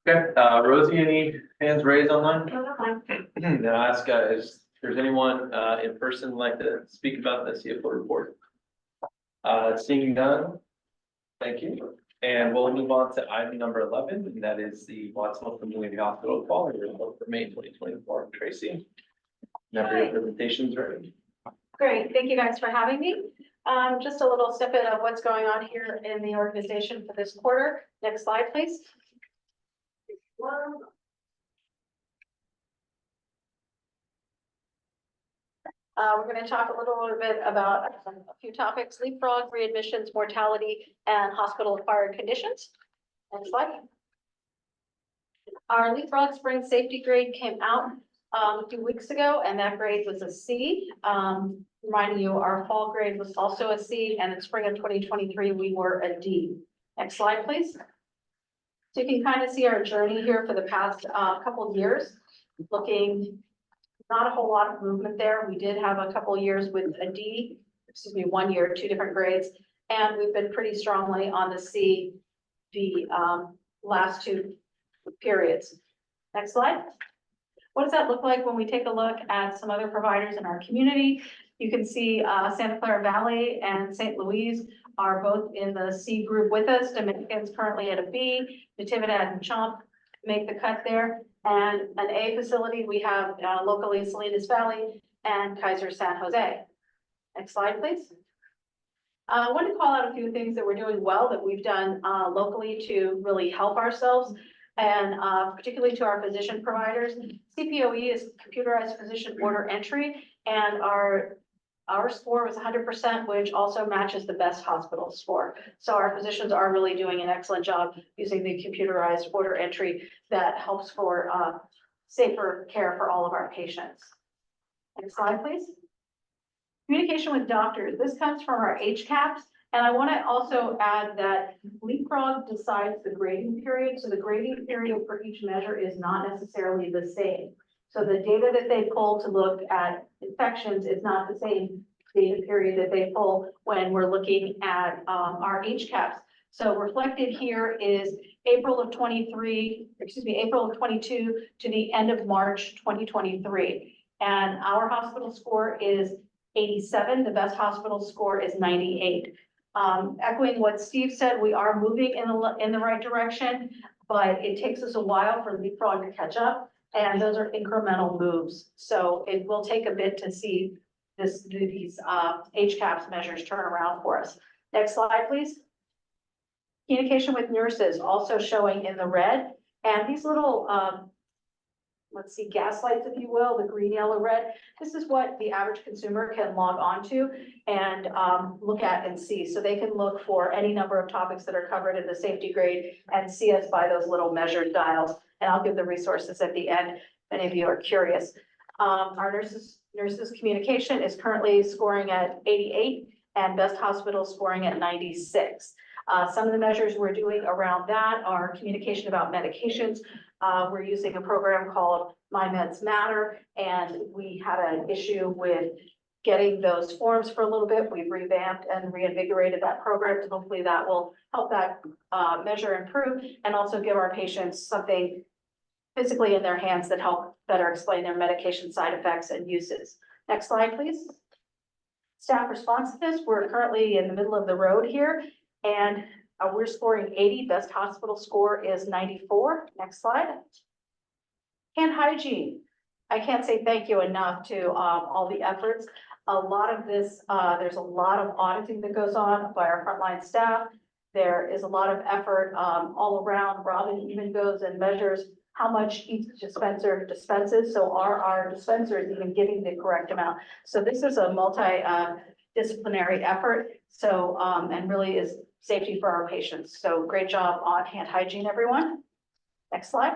Okay, Rosie, any hands raised online? Then I'll ask, if there's anyone in person like to speak about the CFO report. Seeing none, thank you. And we'll move on to item number 11, and that is the Watsonville Community Hospital quality report for May 2024. Tracy, whenever your presentation's ready. Great, thank you guys for having me. Just a little snippet of what's going on here in the organization for this quarter. Next slide, please. We're going to talk a little bit about a few topics: leapfrog, readmissions, mortality, and hospital-acquired conditions. Next slide. Our leapfrog spring safety grade came out a few weeks ago, and that grade was a C. Reminding you, our fall grade was also a C, and in spring of 2023, we were a D. Next slide, please. So you can kind of see our journey here for the past couple of years, looking not a whole lot of movement there. We did have a couple of years with a D, 1 year, 2 different grades. And we've been pretty strongly on the C the last 2 periods. Next slide. What does that look like when we take a look at some other providers in our community? You can see Santa Clara Valley and St. Louis are both in the C group with us. Dominican's currently at a B. Natividad and Chomp make the cut there. And an A facility we have locally Salinas Valley and Kaiser San Jose. Next slide, please. I want to call out a few things that we're doing well that we've done locally to really help ourselves, and particularly to our physician providers. CPOE is computerized physician order entry, and our score was 100%, which also matches the best hospital score. So our physicians are really doing an excellent job using the computerized order entry that helps for safer care for all of our patients. Next slide, please. Communication with doctors. This comes from our HCAPs. And I want to also add that Leapfrog decides the grading period. So the grading period for each measure is not necessarily the same. So the data that they pull to look at infections is not the same data period that they pull when we're looking at our HCAPs. So reflected here is April of 22 to the end of March 2023. And our hospital score is 87. The best hospital score is 98. Echoing what Steve said, we are moving in the right direction, but it takes us a while for Leapfrog to catch up, and those are incremental moves. So it will take a bit to see these HCAHPS measures turn around for us. Next slide, please. Communication with nurses also showing in the red, and these little let's see, gaslights, if you will, the green, yellow, red. This is what the average consumer can log on to and look at and see. So they can look for any number of topics that are covered in the safety grade and see us by those little measured dials. And I'll give the resources at the end if any of you are curious. Our nurses communication is currently scoring at 88 and Best Hospital scoring at 96. Some of the measures we're doing around that are communication about medications. We're using a program called My Meds Matter, and we had an issue with getting those forms for a little bit. We've revamped and reinvigorated that program, so hopefully that will help that measure improve and also give our patients something physically in their hands that help better explain their medication side effects and uses. Next slide, please. Staff responsiveness, we're currently in the middle of the road here, and we're scoring 80, best hospital score is 94. Next slide. Hand hygiene. I can't say thank you enough to all the efforts. A lot of this, there's a lot of auditing that goes on by our frontline staff. There is a lot of effort all around. Robin even goes and measures how much each dispenser dispenses. So are our dispensers even getting the correct amount? So this is a multi-disciplinary effort. So, and really is safety for our patients. So great job on hand hygiene, everyone. Next slide.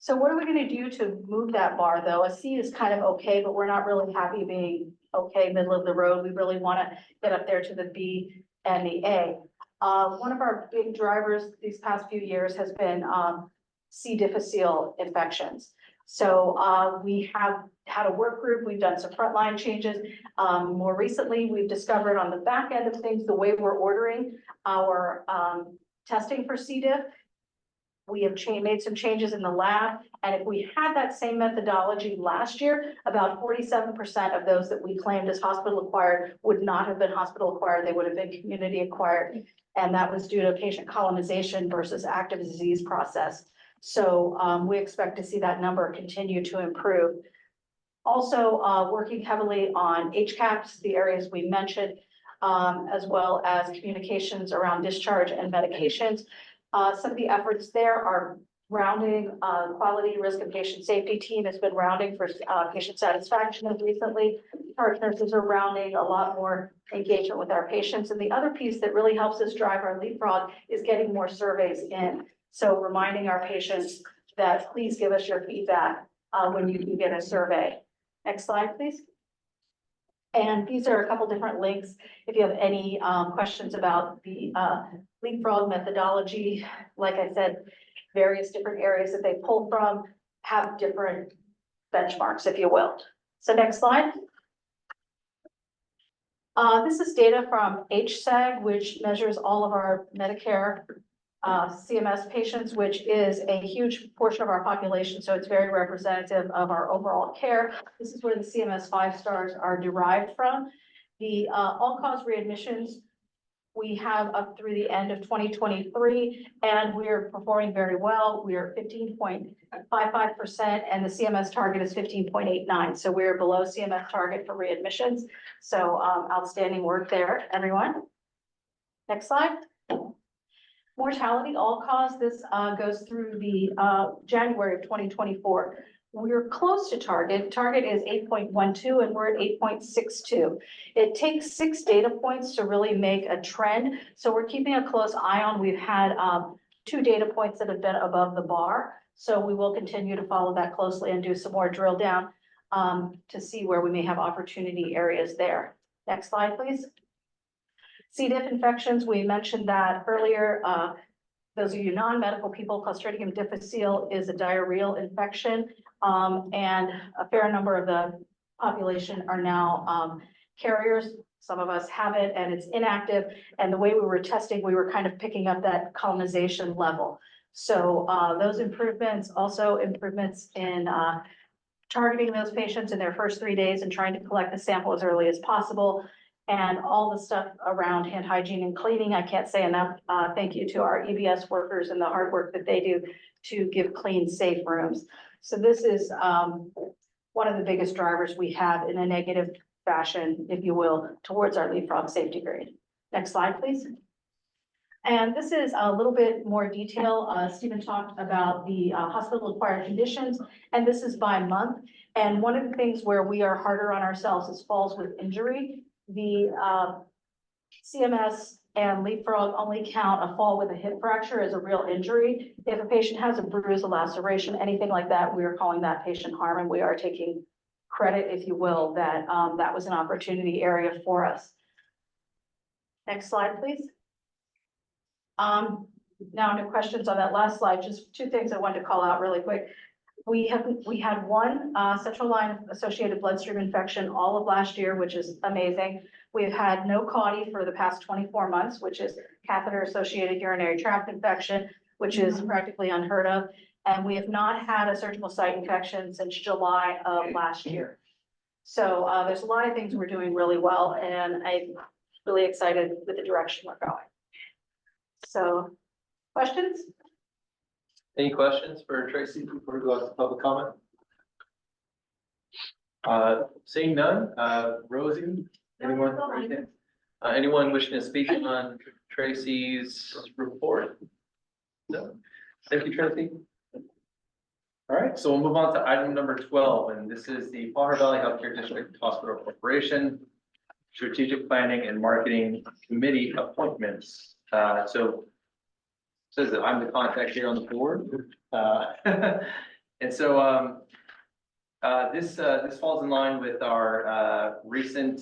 So what are we going to do to move that bar though? A C is kind of okay, but we're not really happy being okay, middle of the road. We really want to get up there to the B and the A. One of our big drivers these past few years has been C. difficile infections. So we have had a work group, we've done some frontline changes. More recently, we've discovered on the back end of things, the way we're ordering our testing for C. diff. We have made some changes in the lab, and if we had that same methodology last year, about 47% of those that we claimed as hospital acquired would not have been hospital acquired, they would have been community acquired. And that was due to patient colonization versus active disease process. So we expect to see that number continue to improve. Also working heavily on HCAHPS, the areas we mentioned, as well as communications around discharge and medications. Some of the efforts there are rounding, quality, risk, and patient safety team has been rounding for patient satisfaction as recently. Charge nurses are rounding, a lot more engagement with our patients. And the other piece that really helps us drive our Leapfrog is getting more surveys in. So reminding our patients that please give us your feedback when you do get a survey. Next slide, please. And these are a couple different links. If you have any questions about the leapfrog methodology, like I said, various different areas that they pull from have different benchmarks, if you will. So next slide. This is data from HSAG, which measures all of our Medicare CMS patients, which is a huge portion of our population, so it's very representative of our overall care. This is where the CMS 5 stars are derived from. The all-cause readmissions we have up through the end of 2023, and we're performing very well. We are 15.55%, and the CMS target is 15.89. So we're below CMS target for readmissions. So outstanding work there, everyone. Next slide. Mortality all-cause, this goes through the January of 2024. We're close to target. Target is 8.12 and we're at 8.62. It takes 6 data points to really make a trend. So we're keeping a close eye on. We've had 2 data points that have been above the bar. So we will continue to follow that closely and do some more drill down to see where we may have opportunity areas there. Next slide, please. C. diff infections, we mentioned that earlier. Those of you non-medical people, Clostridium difficile is a diarrheal infection, and a fair number of the population are now carriers. Some of us have it and it's inactive. And the way we were testing, we were kind of picking up that colonization level. So those improvements, also improvements in targeting those patients in their first 3 days and trying to collect the sample as early as possible. And all the stuff around hand hygiene and cleaning, I can't say enough. Thank you to our EBS workers and the hard work that they do to give clean, safe rooms. So this is one of the biggest drivers we have in a negative fashion, if you will, towards our leapfrog safety grade. Next slide, please. And this is a little bit more detail. Stephen talked about the hospital-acquired conditions, and this is by month. And one of the things where we are harder on ourselves is falls with injury. The CMS and leapfrog only count a fall with a hip fracture as a real injury. If a patient has a bruise, a laceration, anything like that, we are calling that patient harm, and we are taking credit, if you will, that that was an opportunity area for us. Next slide, please. Now into questions on that last slide, just 2 things I wanted to call out really quick. We had 1 central line associated bloodstream infection all of last year, which is amazing. We've had no CAUTI for the past 24 months, which is catheter associated urinary tract infection, which is practically unheard of. And we have not had a surgical site infection since July of last year. So there's a lot of things we're doing really well, and I'm really excited with the direction we're going. So questions? Any questions for Tracy before we go out to public comment? Seeing none, Rosie, anyone? Anyone wishing to speak on Tracy's report? No. Thank you, Tracy. All right, so we'll move on to item number 12, and this is the Fall River Valley Healthcare District Hospital Corporation Strategic Planning and Marketing Committee appointments. So says that I'm the contact here on the board. And so this falls in line with our recent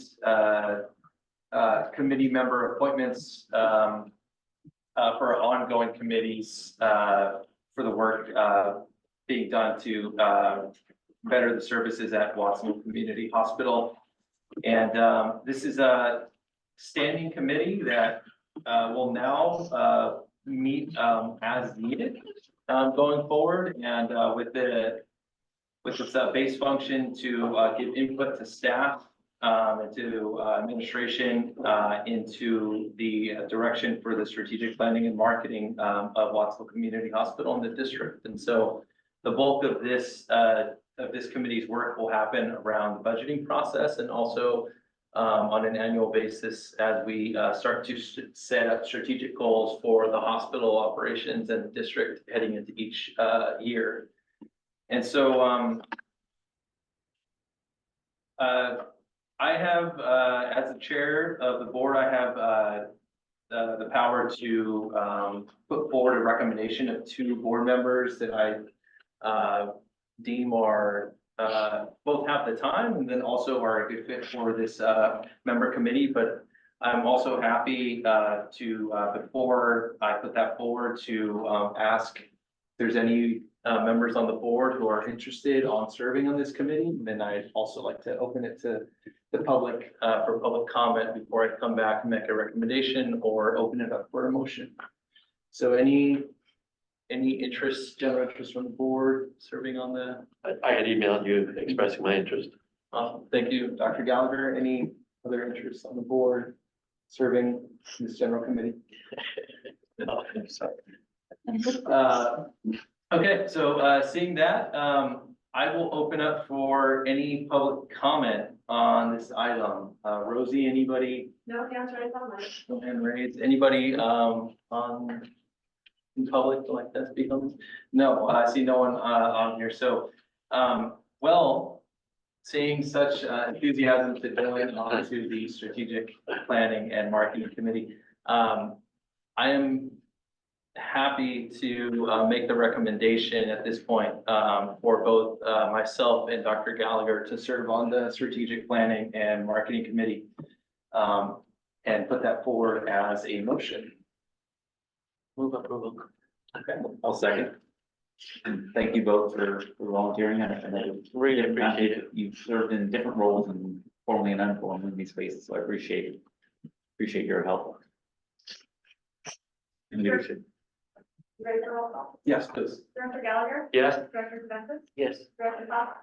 committee member appointments for our ongoing committees for the work being done to better the services at Watsonville Community Hospital. And this is a standing committee that will now meet as needed going forward, and with this base function to give input to staff and to administration into the direction for the strategic planning and marketing of Watsonville Community Hospital in the district. And so the bulk of this committee's work will happen around the budgeting process, and also on an annual basis as we start to set up strategic goals for the hospital operations and the district heading into each year. And so I have, as the chair of the board, I have the power to put forward a recommendation of 2 board members that I deem are both have the time and then also are a good fit for this, member committee, but I'm also happy, before I put that forward, to, ask if there's any, members on the board who are interested on serving on this committee. Then I'd also like to open it to the public, for public comment before I come back and make a recommendation or open it up for a motion. So any interest, general interest from the board serving on the, I had emailed you expressing my interest. thank you, Dr. Gallagher. Any other interests on the board serving this general committee? No, I'm sorry. Okay, so, seeing that, I will open up for any public comment on this item. Rosie, anybody, No, the answer is online. no hand raised, anybody, in public would like to speak on this? No, I see no one, on here, so, well, seeing such, enthusiasm to join on to the strategic planning and marketing committee, I am happy to, make the recommendation at this point, for both, myself and Dr. Gallagher to serve on the strategic planning and marketing committee. And put that forward as a motion. Move approval. Okay, I'll second. And thank you both for volunteering. I Really appreciate it. You've served in different roles and formally and informally in these spaces, so I appreciate it. Appreciate your help. And leadership. You ready for roll call? Yes, please. Director Gallagher? Yes. Director Benseth? Yes. Director Fox?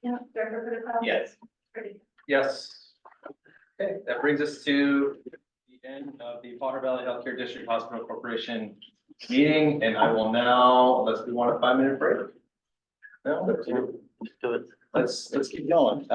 Yeah. Director Pettit? Yes. Yes. Okay, that brings us to the end of the Potter Valley Healthcare District Hospital Corporation meeting, and I will now, unless we want a 5-minute break. No, Let's do it. let's keep going.